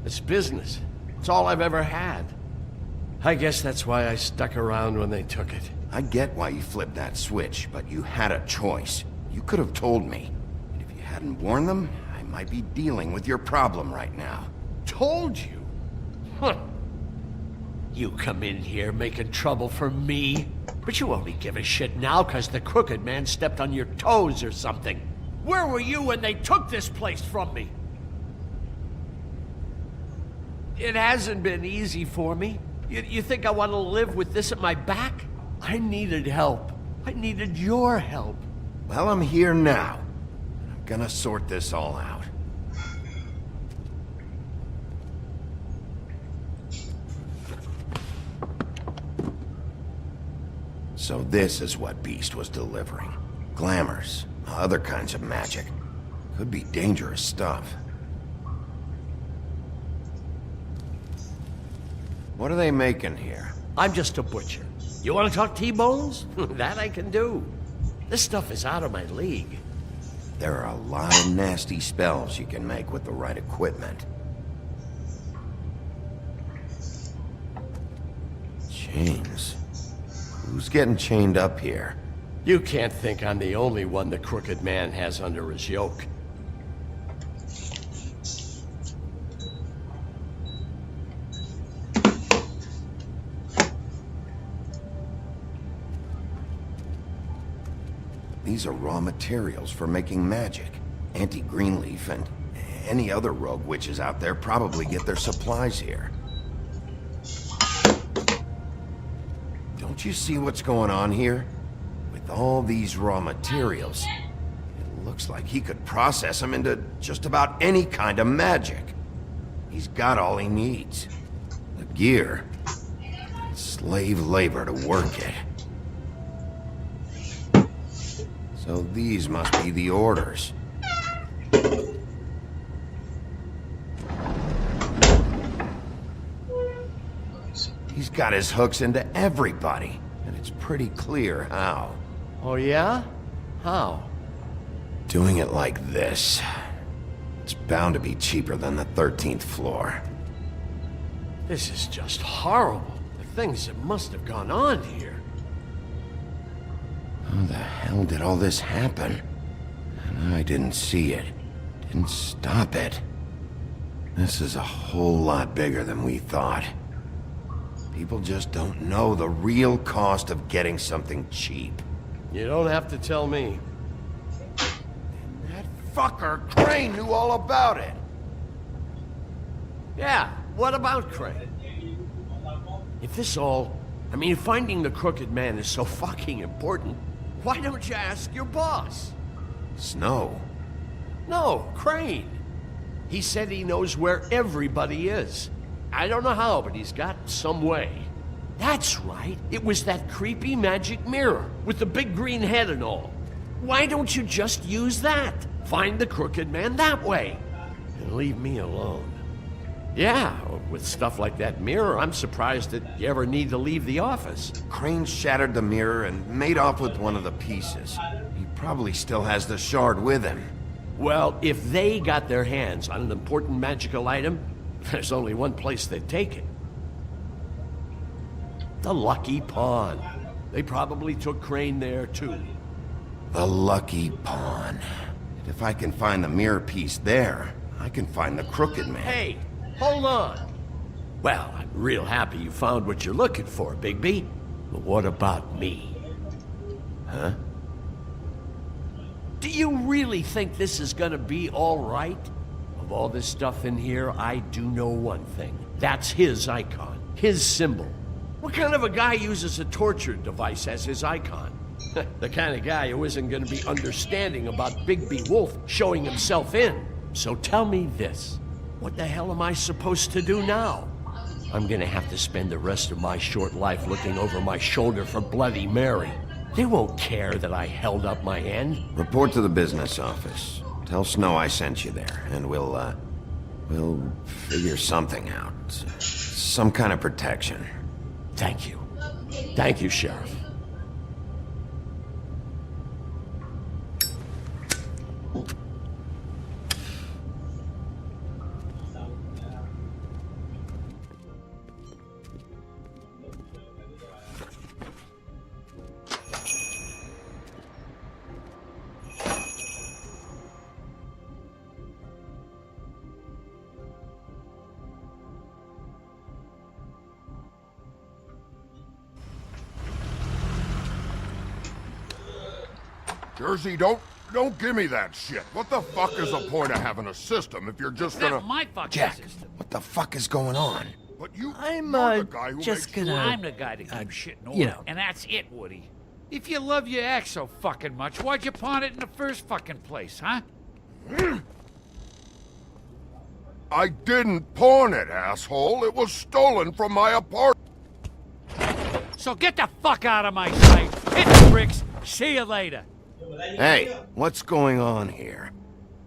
Speaker 13: It's business. It's all I've ever had. I guess that's why I stuck around when they took it.
Speaker 3: I get why you flipped that switch, but you had a choice. You could have told me. And if you hadn't warned them, I might be dealing with your problem right now.
Speaker 13: Told you? Huh. You come in here making trouble for me, but you only give a shit now because the Crooked Man stepped on your toes or something. Where were you when they took this place from me? It hasn't been easy for me. You think I want to live with this at my back? I needed help. I needed your help.
Speaker 3: Well, I'm here now. I'm gonna sort this all out. So this is what Beast was delivering. Glamours, other kinds of magic. Could be dangerous stuff. What are they making here?
Speaker 13: I'm just a butcher. You want to talk T-bones? That I can do. This stuff is out of my league.
Speaker 3: There are a lot of nasty spells you can make with the right equipment. Chains. Who's getting chained up here?
Speaker 13: You can't think I'm the only one the Crooked Man has under his yoke.
Speaker 3: These are raw materials for making magic. Auntie Greenleaf and any other rogue witches out there probably get their supplies here. Don't you see what's going on here? With all these raw materials, it looks like he could process them into just about any kind of magic. He's got all he needs. The gear, and slave labor to work it. So these must be the orders. He's got his hooks into everybody, and it's pretty clear how.
Speaker 13: Oh yeah? How?
Speaker 3: Doing it like this. It's bound to be cheaper than the 13th floor.
Speaker 13: This is just horrible. The things that must have gone on here.
Speaker 3: How the hell did all this happen? And I didn't see it. Didn't stop it. This is a whole lot bigger than we thought. People just don't know the real cost of getting something cheap.
Speaker 13: You don't have to tell me.
Speaker 3: That fucker Crane knew all about it.
Speaker 13: Yeah, what about Crane? If this all I mean, finding the Crooked Man is so fucking important. Why don't you ask your boss?
Speaker 3: Snow?
Speaker 13: No, Crane. He said he knows where everybody is. I don't know how, but he's got some way. That's right. It was that creepy magic mirror with the big green head and all. Why don't you just use that? Find the Crooked Man that way. And leave me alone. Yeah, with stuff like that mirror, I'm surprised that you ever need to leave the office.
Speaker 3: Crane shattered the mirror and made off with one of the pieces. He probably still has the shard with him.
Speaker 13: Well, if they got their hands on an important magical item, there's only one place they'd take it. The Lucky Pawn. They probably took Crane there, too.
Speaker 3: The Lucky Pawn. If I can find the mirror piece there, I can find the Crooked Man.
Speaker 13: Hey, hold on. Well, I'm real happy you found what you're looking for, Bigby. But what about me? Huh? Do you really think this is gonna be all right? Of all this stuff in here, I do know one thing. That's his icon, his symbol. What kind of a guy uses a torture device as his icon? The kind of guy who isn't gonna be understanding about Bigby Wolf showing himself in. So tell me this. What the hell am I supposed to do now? I'm gonna have to spend the rest of my short life looking over my shoulder for Bloody Mary. They won't care that I held up my end.
Speaker 3: Report to the business office. Tell Snow I sent you there, and we'll figure something out. Some kind of protection.
Speaker 13: Thank you. Thank you, Sheriff.
Speaker 12: Jersey, don't give me that shit. What the fuck is the point of having a system if you're just gonna...
Speaker 14: Not my fucking
Speaker 3: Jack,
Speaker 14: system.
Speaker 3: what the fuck is going on?
Speaker 12: But you...
Speaker 14: I'm,
Speaker 12: you're the guy who
Speaker 14: just
Speaker 12: makes
Speaker 14: gonna...
Speaker 12: sure-
Speaker 14: I'm the guy to keep shit in order.
Speaker 3: you know.
Speaker 14: And that's it, Woody. If you love your ex so fucking much, why'd you pawn it in the first fucking place, huh?
Speaker 12: I didn't pawn it, asshole. It was stolen from my apartment.
Speaker 14: So get the fuck out of my sight. Hit the bricks. See you later.
Speaker 3: Hey, what's going on here?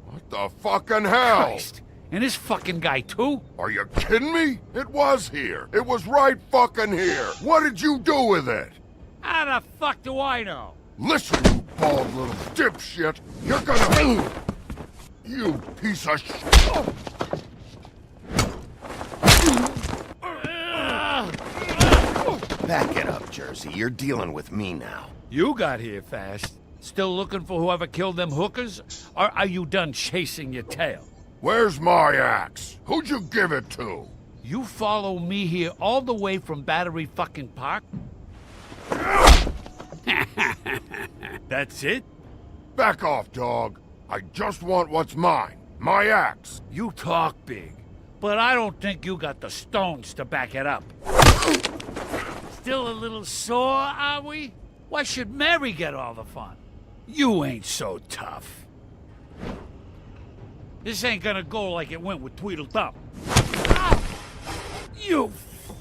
Speaker 12: What the fucking hell?
Speaker 14: Christ. And this fucking guy, too?
Speaker 12: Are you kidding me? It was here. It was right fucking here. What did you do with it?
Speaker 14: How the fuck do I know?
Speaker 12: Listen, you bald little dipshit. You're gonna... You piece of shit.
Speaker 3: Back it up, Jersey. You're dealing with me now.
Speaker 14: You got here fast. Still looking for whoever killed them hookers? Or are you done chasing your tail?
Speaker 12: Where's my axe? Who'd you give it to?
Speaker 14: You follow me here all the way from Battery fucking Park? That's it?
Speaker 12: Back off, dog. I just want what's mine. My axe.
Speaker 14: You talk big, but I don't think you got the stones to back it up. Still a little sore, are we? Why should Mary get all the fun? You ain't so tough. This ain't gonna go like it went with Tweedledum. You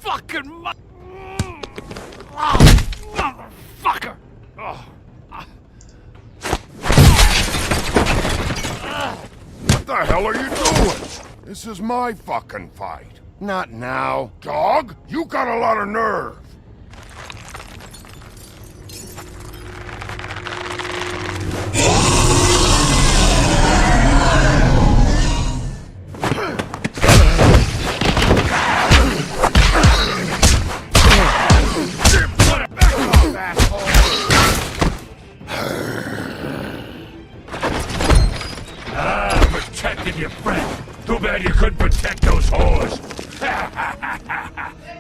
Speaker 14: fucking motherfucker! Oh.
Speaker 12: What the hell are you doing? This is my fucking fight.
Speaker 3: Not now.
Speaker 12: Dog, you got a lot of nerve.
Speaker 15: Protected your friend. Too bad you couldn't protect those whores.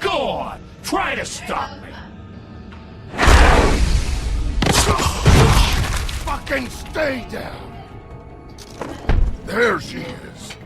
Speaker 15: Go on, try to stop me.
Speaker 12: Fucking stay down. There she is.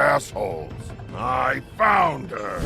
Speaker 15: assholes. I found her.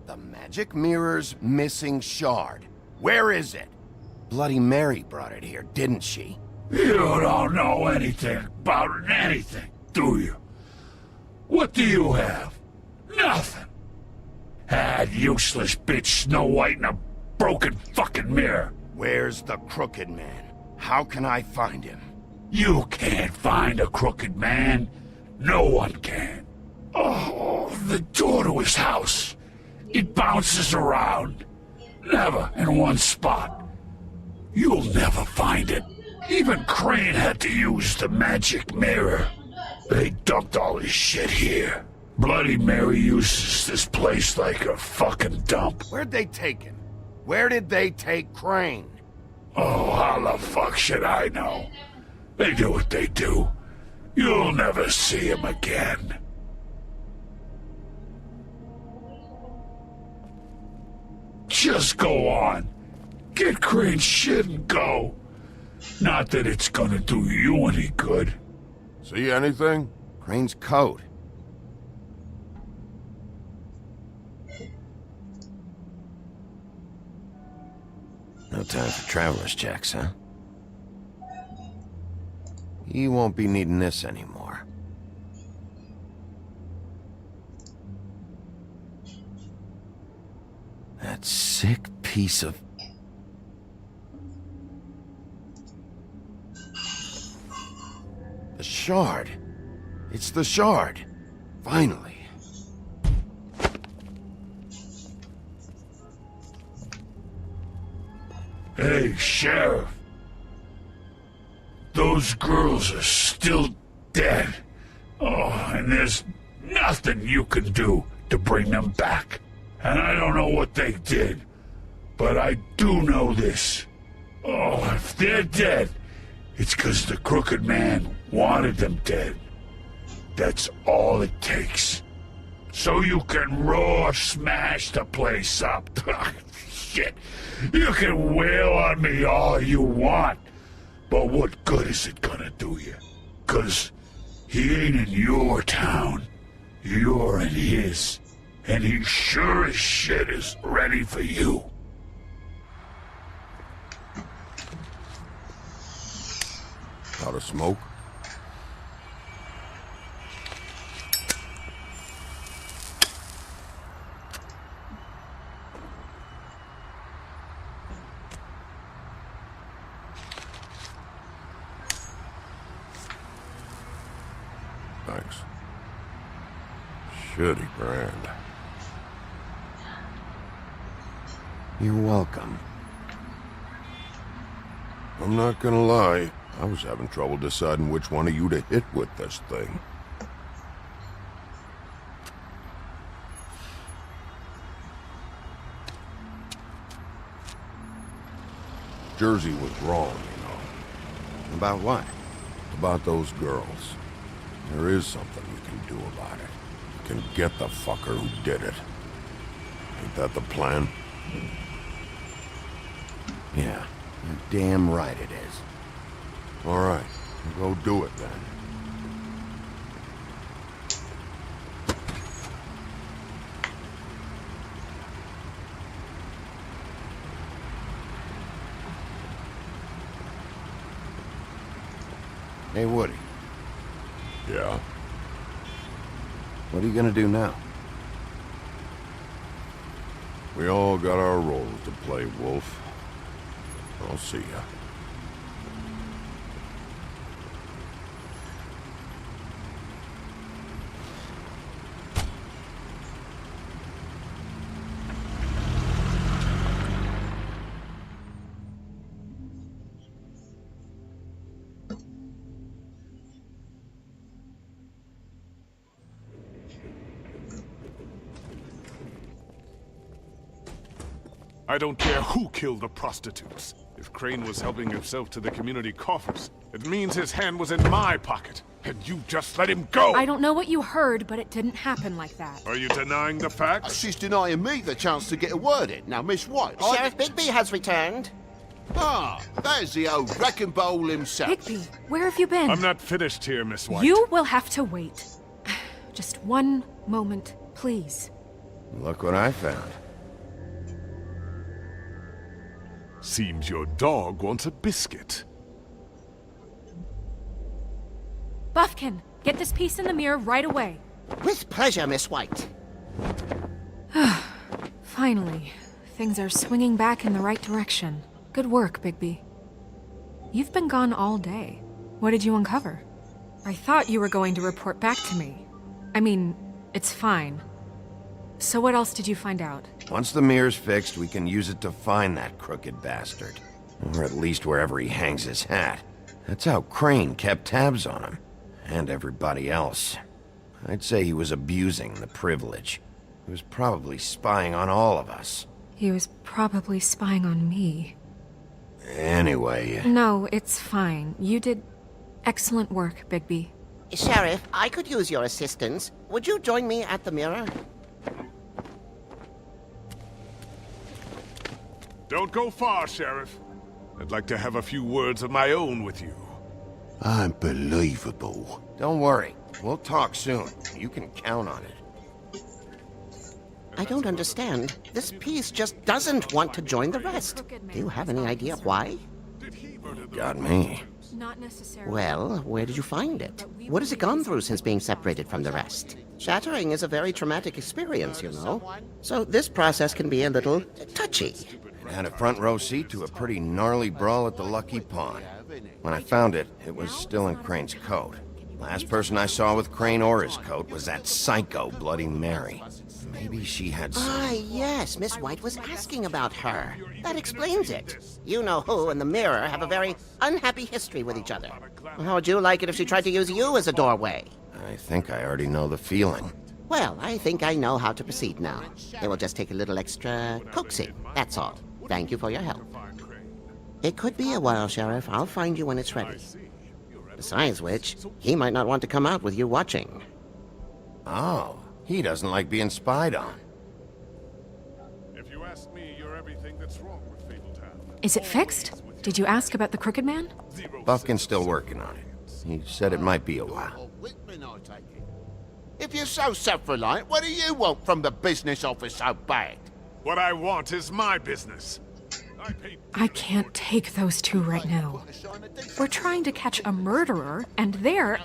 Speaker 3: The magic mirror's missing shard. Where is it? Bloody Mary brought it here, didn't she?
Speaker 15: You don't know anything about anything, do you? What do you have? Nothing. That useless bitch Snow White in a broken fucking mirror.
Speaker 3: Where's the Crooked Man? How can I find him?
Speaker 15: You can't find a crooked man. No one can. Oh, the door to his house. It bounces around. Never in one spot. You'll never find it. Even Crane had to use the magic mirror. They dumped all his shit here. Bloody Mary uses this place like a fucking dump.
Speaker 3: Where'd they take him? Where did they take Crane?
Speaker 15: Oh, how the fuck should I know? They do what they do. You'll never see him again. Just go on. Get Crane's shit and go. Not that it's gonna do you any good.
Speaker 3: See anything? Crane's coat. No time for traveler's checks, huh? You won't be needing this anymore. That sick piece of... The shard. It's the shard. Finally.
Speaker 15: Hey, Sheriff. Those girls are still dead. Oh, and there's nothing you can do to bring them back. And I don't know what they did, but I do know this. Oh, if they're dead, it's 'cause the Crooked Man wanted them dead. That's all it takes. So you can raw smash the place up. Shit. You can wail on me all you want, but what good is it gonna do you? 'Cause he ain't in your town. You're in his. And he sure as shit is ready for you.
Speaker 3: Out of smoke?
Speaker 15: Thanks. Shitty brand.
Speaker 3: You're welcome.
Speaker 15: I'm not gonna lie, I was having trouble deciding which one of you to hit with this thing. Jersey was wrong, you know.
Speaker 3: About what?
Speaker 15: About those girls. There is something you can do about it. You can get the fucker who did it. Ain't that the plan?
Speaker 3: Yeah, you're damn right it is.
Speaker 15: All right, go do it then.
Speaker 3: Hey, Woody.
Speaker 15: Yeah?
Speaker 3: What are you gonna do now?
Speaker 15: We all got our roles to play, Wolf. I'll see ya.
Speaker 12: I don't care who killed the prostitutes. If Crane was helping himself to the community coffers, it means his hand was in my pocket. And you just let him go!
Speaker 5: I don't know what you heard, but it didn't happen like that.
Speaker 12: Are you denying the facts?
Speaker 16: She's denying me the chance to get a word in. Now, Miss White...
Speaker 17: Sheriff Bigby has returned.
Speaker 16: Ah, there's the old wrecking bowl himself.
Speaker 5: Bigby, where have you been?
Speaker 12: I'm not finished here, Miss White.
Speaker 5: You will have to wait. Just one moment, please.
Speaker 3: Look what I found.
Speaker 12: Seems your dog wants a biscuit.
Speaker 5: Buffkin, get this piece in the mirror right away.
Speaker 17: With pleasure, Miss White.
Speaker 5: Finally, things are swinging back in the right direction. Good work, Bigby. You've been gone all day. What did you uncover? I thought you were going to report back to me. I mean, it's fine. So what else did you find out?
Speaker 3: Once the mirror's fixed, we can use it to find that crooked bastard. Or at least wherever he hangs his hat. That's how Crane kept tabs on him. And everybody else. I'd say he was abusing the privilege. He was probably spying on all of us.
Speaker 5: He was probably spying on me.
Speaker 3: Anyway...
Speaker 5: No, it's fine. You did excellent work, Bigby.
Speaker 17: Sheriff, I could use your assistance. Would you join me at the mirror?
Speaker 12: Don't go far, Sheriff. I'd like to have a few words of my own with you.
Speaker 16: Unbelievable.
Speaker 3: Don't worry. We'll talk soon. You can count on it.
Speaker 17: I don't understand. This piece just doesn't want to join the rest. Do you have any idea why?
Speaker 3: Got me.
Speaker 5: Not necessarily.
Speaker 17: Well, where did you find it? What has it gone through since being separated from the rest? Shattering is a very traumatic experience, you know. So this process can be a little touchy.
Speaker 3: It had a front row seat to a pretty gnarly brawl at the Lucky Pond. When I found it, it was still in Crane's coat. Last person I saw with Crane or his coat was that psycho Bloody Mary. Maybe she had some...
Speaker 17: Ah, yes, Miss White was asking about her. That explains it. You know who and the mirror have a very unhappy history with each other. How would you like it if she tried to use you as a doorway?
Speaker 3: I think I already know the feeling.
Speaker 17: Well, I think I know how to proceed now. It will just take a little extra coaxing, that's all. Thank you for your help. It could be a while, Sheriff. I'll find you when it's ready. Besides which, he might not want to come out with you watching.
Speaker 3: Oh, he doesn't like being spied on.
Speaker 12: If you ask me, you're everything that's wrong with Fabletown.
Speaker 5: Is it fixed? Did you ask about the Crooked Man?
Speaker 3: Buffkin's still working on it. He said it might be a while.
Speaker 16: If you're so self-reliant, what do you want from the business office so bad?
Speaker 12: What I want is my business.
Speaker 5: I can't take those two right now. We're trying to catch a murderer, and they're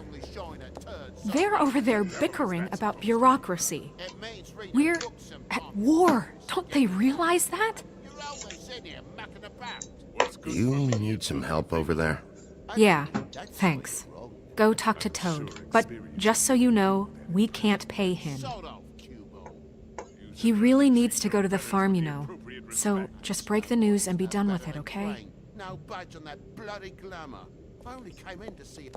Speaker 5: over there bickering about bureaucracy. We're at war. Don't they realize that?
Speaker 3: You need some help over there?
Speaker 5: Yeah, thanks. Go talk to Toad. But just so you know, we can't pay him. He really needs to go to the farm, you know. So just break the news and be done with it, okay?
Speaker 16: No budge on that bloody glamour. I only came in to see it.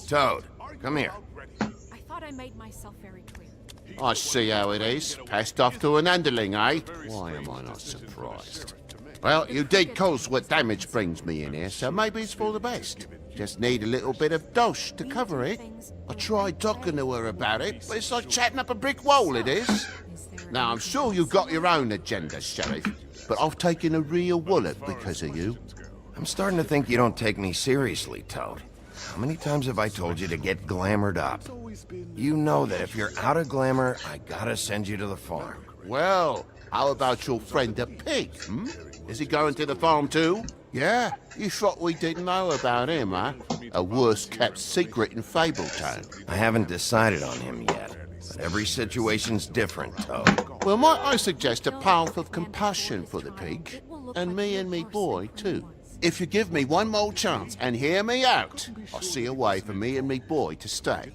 Speaker 3: Toad, come here.
Speaker 5: I thought I made myself very clear.
Speaker 16: I see how it is. Passed off to an underling, eh? Why am I not surprised? Well, you did cause what damage brings me in here, so maybe it's for the best. Just need a little bit of dosh to cover it. I tried talking to her about it, but it's like chatting up a brick wall, it is. Now, I'm sure you've got your own agenda, Sheriff, but I've taken a real wallop because of you.
Speaker 3: I'm starting to think you don't take me seriously, Toad. How many times have I told you to get glamored up? You know that if you're out of glamour, I gotta send you to the farm.
Speaker 16: Well, how about your friend the pig, hmm? Is he going to the farm too? Yeah? You thought we didn't know about him, huh? A worst-kept secret in Fabletown.
Speaker 3: I haven't decided on him yet, but every situation's different, Toad.
Speaker 16: Well, might I suggest a path of compassion for the pig? And me boy, too. If you give me one more chance and hear me out, I'll see a way for me and me boy to stay.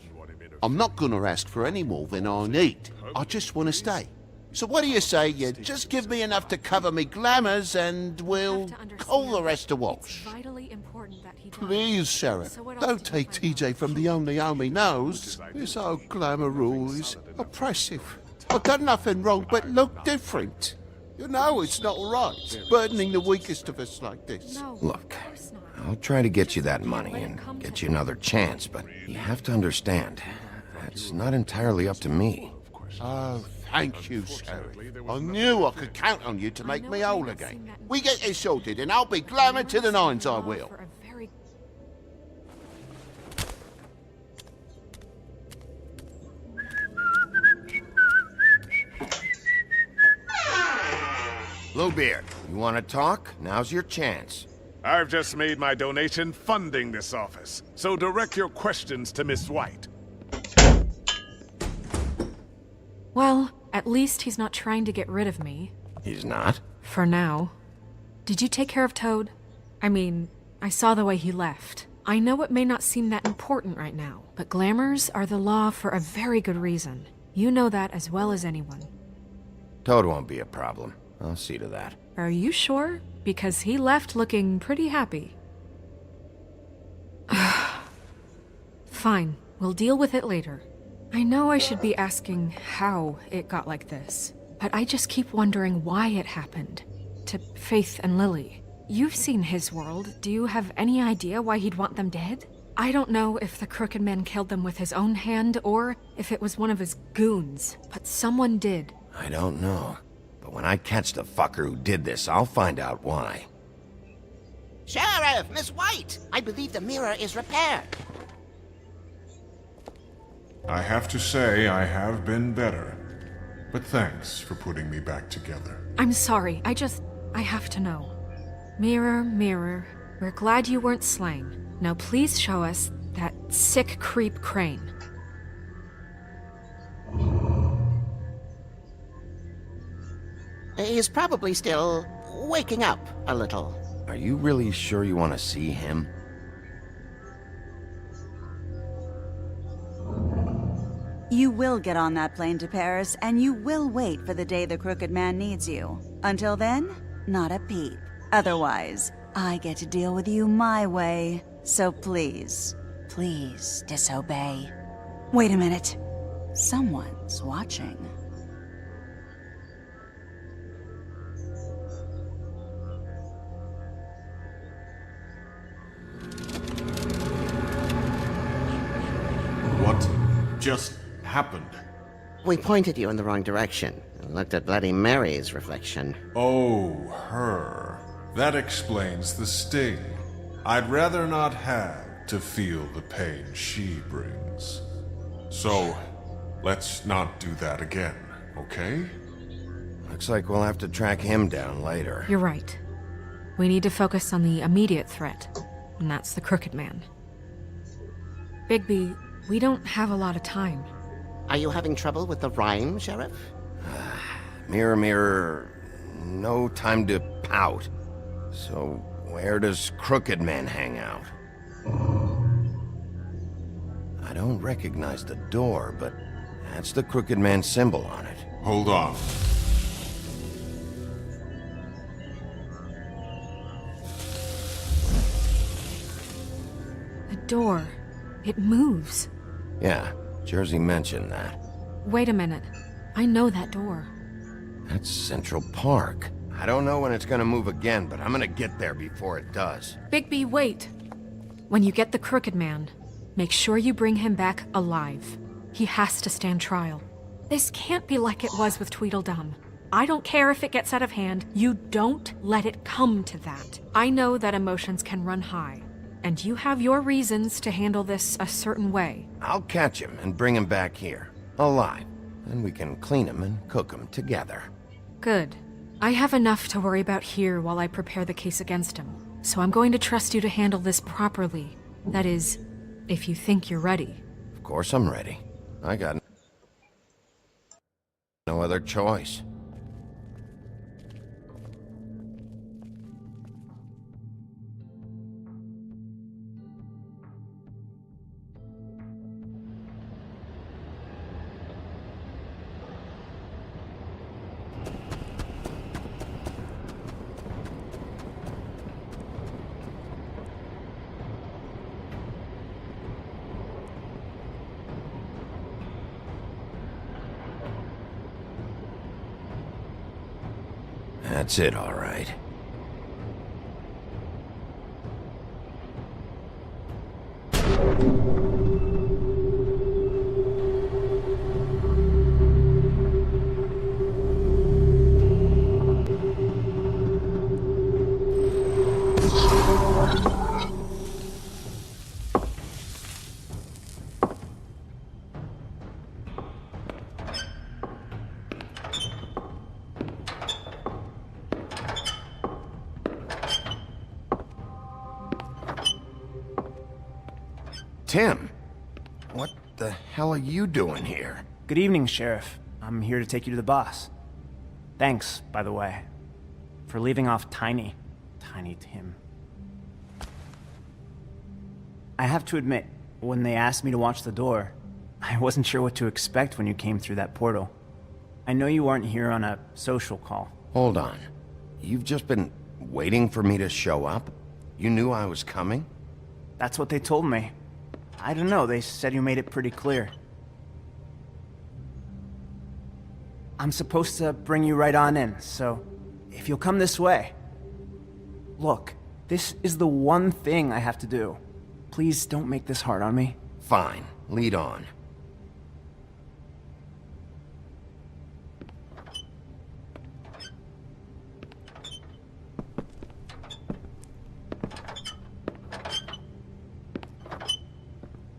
Speaker 16: I'm not gonna ask for any more than I need. I just want to stay. So what do you say you just give me enough to cover me glamours and we'll call the rest a wash? Please, Sheriff, don't take TJ from the only home he knows. This old glamour rule is oppressive. I've done nothing wrong but look different. You know it's not right, burdening the weakest of us like this.
Speaker 3: Look, I'll try to get you that money and get you another chance, but you have to understand, it's not entirely up to me.
Speaker 16: Oh, thank you, Sheriff. I knew I could count on you to make me whole again. We get this sorted and I'll be glamour to the nines, I will.
Speaker 3: Bluebeard, you want to talk? Now's your chance.
Speaker 18: I've just made my donation funding this office, so direct your questions to Miss White.
Speaker 5: Well, at least he's not trying to get rid of me.
Speaker 3: He's not?
Speaker 5: For now. Did you take care of Toad? I mean, I saw the way he left. I know it may not seem that important right now, but glamours are the law for a very good reason. You know that as well as anyone.
Speaker 3: Toad won't be a problem. I'll see to that.
Speaker 5: Are you sure? Because he left looking pretty happy. Fine, we'll deal with it later. I know I should be asking how it got like this, but I just keep wondering why it happened. To Faith and Lily. You've seen his world. Do you have any idea why he'd want them dead? I don't know if the Crooked Man killed them with his own hand or if it was one of his goons, but someone did.
Speaker 3: I don't know. But when I catch the fucker who did this, I'll find out why.
Speaker 17: Sheriff, Miss White! I believe the mirror is repaired.
Speaker 12: I have to say I have been better. But thanks for putting me back together.
Speaker 5: I'm sorry, I have to know. Mirror, mirror, we're glad you weren't slain. Now please show us that sick creep Crane.
Speaker 17: He's probably still waking up a little.
Speaker 3: Are you really sure you want to see him?
Speaker 19: You will get on that plane to Paris, and you will wait for the day the Crooked Man needs you. Until then, not a peep. Otherwise, I get to deal with you my way. So please, please disobey. Wait a minute. Someone's watching.
Speaker 12: What just happened?
Speaker 17: We pointed you in the wrong direction and looked at Bloody Mary's reflection.
Speaker 12: Oh, her. That explains the sting. I'd rather not have to feel the pain she brings. So, let's not do that again, okay?
Speaker 3: Looks like we'll have to track him down later.
Speaker 5: You're right. We need to focus on the immediate threat, and that's the Crooked Man. Bigby, we don't have a lot of time.
Speaker 17: Are you having trouble with the rhyme, Sheriff?
Speaker 3: Mirror, mirror, no time to pout. So, where does Crooked Man hang out? I don't recognize the door, but that's the Crooked Man symbol on it.
Speaker 12: Hold on.
Speaker 5: The door. It moves.
Speaker 3: Yeah, Jersey mentioned that.
Speaker 5: Wait a minute. I know that door.
Speaker 3: That's Central Park. I don't know when it's gonna move again, but I'm gonna get there before it does.
Speaker 5: Bigby, wait! When you get the Crooked Man, make sure you bring him back alive. He has to stand trial. This can't be like it was with Tweedledum. I don't care if it gets out of hand. You don't let it come to that. I know that emotions can run high, and you have your reasons to handle this a certain way.
Speaker 3: I'll catch him and bring him back here, alive. Then we can clean him and cook him together.
Speaker 5: Good. I have enough to worry about here while I prepare the case against him. So I'm going to trust you to handle this properly. That is, if you think you're ready.
Speaker 3: Of course I'm ready. I got no other choice. That's it, all right. Tim, what the hell are you doing here?
Speaker 20: Good evening, Sheriff. I'm here to take you to the boss. Thanks, by the way, for leaving off Tiny Tim. I have to admit, when they asked me to watch the door, I wasn't sure what to expect when you came through that portal. I know you weren't here on a social call.
Speaker 3: Hold on. You've just been waiting for me to show up? You knew I was coming?
Speaker 20: That's what they told me. I don't know, they said you made it pretty clear. I'm supposed to bring you right on in, so if you'll come this way. Look, this is the one thing I have to do. Please don't make this hard on me.
Speaker 3: Fine, lead on.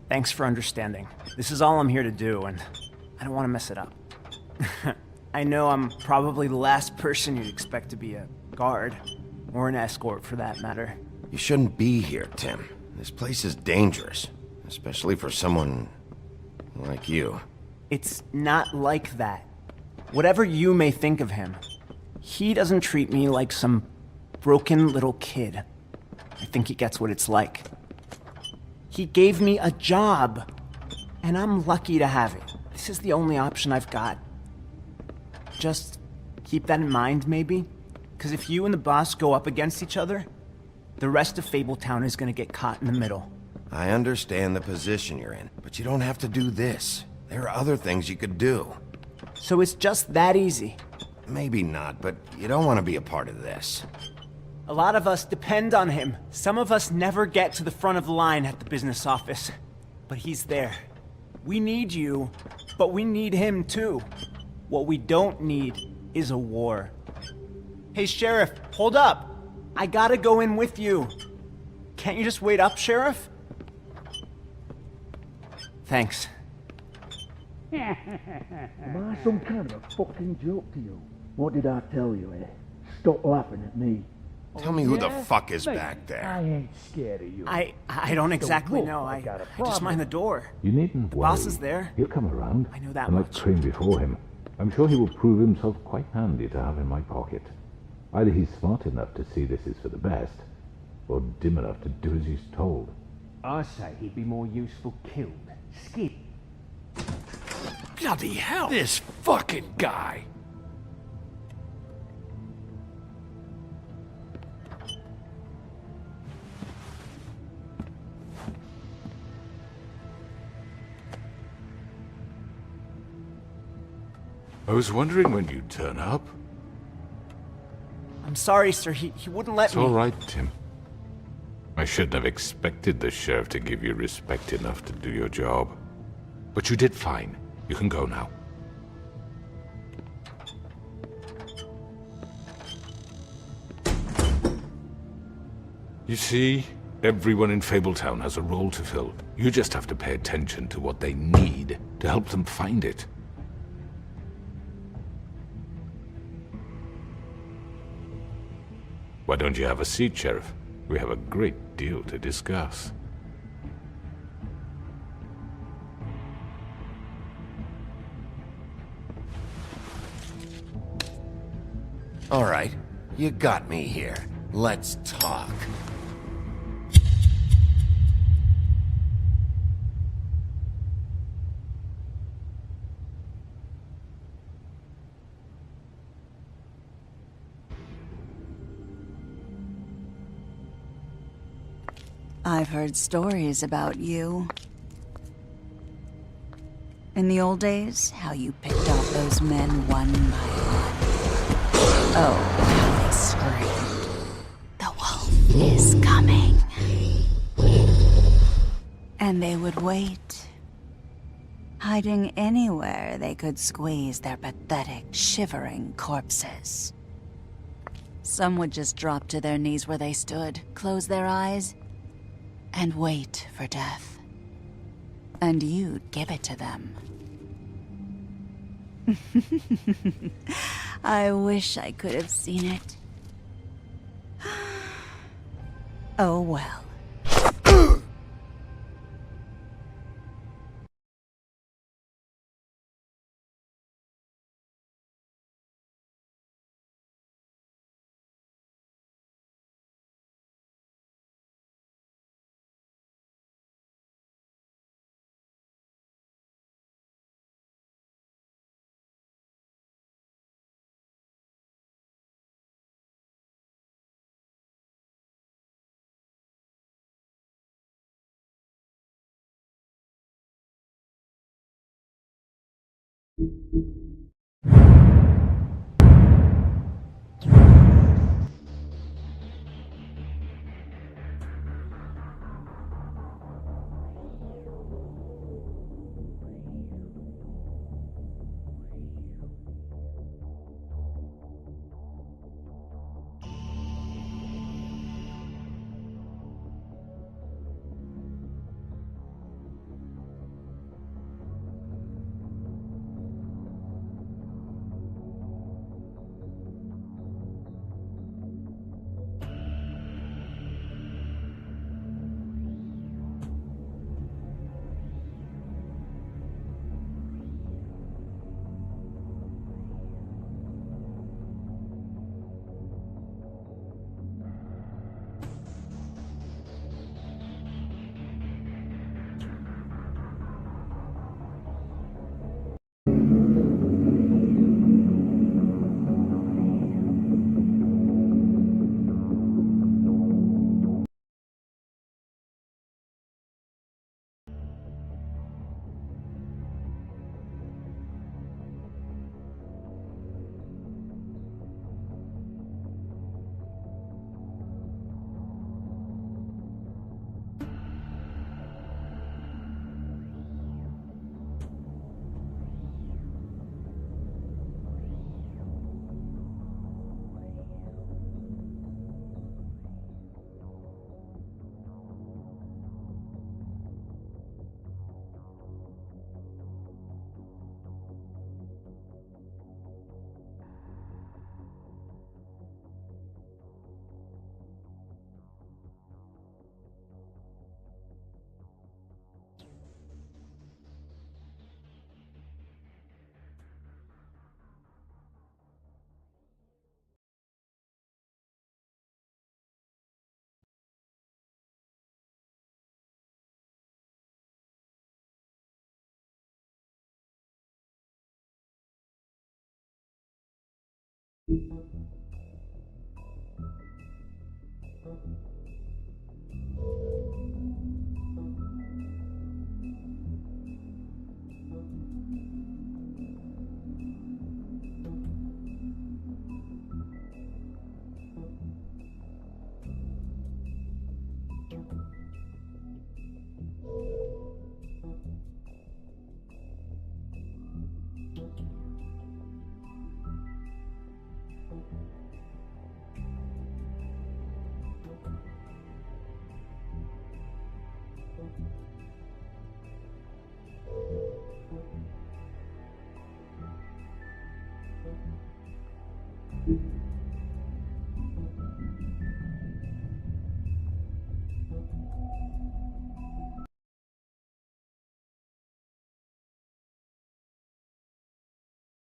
Speaker 20: Thanks for understanding. This is all I'm here to do, and I don't want to mess it up. I know I'm probably the last person you'd expect to be a guard, or an escort for that matter.
Speaker 3: You shouldn't be here, Tim. This place is dangerous, especially for someone like you.
Speaker 20: It's not like that. Whatever you may think of him, he doesn't treat me like some broken little kid. I think he gets what it's like. He gave me a job, and I'm lucky to have it. This is the only option I've got. Just keep that in mind, maybe? Because if you and the boss go up against each other, the rest of Fabletown is gonna get caught in the middle.
Speaker 3: I understand the position you're in, but you don't have to do this. There are other things you could do.
Speaker 20: So it's just that easy?
Speaker 3: Maybe not, but you don't want to be a part of this.
Speaker 20: A lot of us depend on him. Some of us never get to the front of the line at the business office. But he's there. We need you, but we need him too. What we don't need is a war. Hey, Sheriff, hold up. I gotta go in with you. Can't you just wait up, Sheriff? Thanks.
Speaker 21: Am I some kind of a fucking joke to you? What did I tell you, eh? Stop laughing at me.
Speaker 3: Tell me who the fuck is back there.
Speaker 21: I ain't scared of you.
Speaker 20: I don't exactly know. I just mind the door.
Speaker 22: You needn't worry.
Speaker 20: Boss is there.
Speaker 22: He'll come around.
Speaker 20: I know that
Speaker 22: and
Speaker 20: much.
Speaker 22: I've trained before him. I'm sure he will prove himself quite handy to have in my pocket. Either he's smart enough to see this is for the best, or dim enough to do as he's told.
Speaker 10: I say he'd be more useful killed. Skip.
Speaker 14: Bloody hell! This fucking guy!
Speaker 15: I was wondering when you'd turn up.
Speaker 20: I'm sorry, sir. He wouldn't let
Speaker 15: It's
Speaker 20: me.
Speaker 15: all right, Tim. I shouldn't have expected the sheriff to give you respect enough to do your job. But you did fine. You can go now. You see, everyone in Fabletown has a role to fill. You just have to pay attention to what they need to help them find it. Why don't you have a seat, Sheriff? We have a great deal to discuss.
Speaker 3: All right, you got me here. Let's talk.
Speaker 19: I've heard stories about you. In the old days, how you picked off those men one by one. Oh, is coming. And they would wait, hiding anywhere they could squeeze their pathetic, shivering corpses. Some would just drop to their knees where they stood, close their eyes, and wait for death. And you'd give it to them. I wish I could have seen it. Oh well.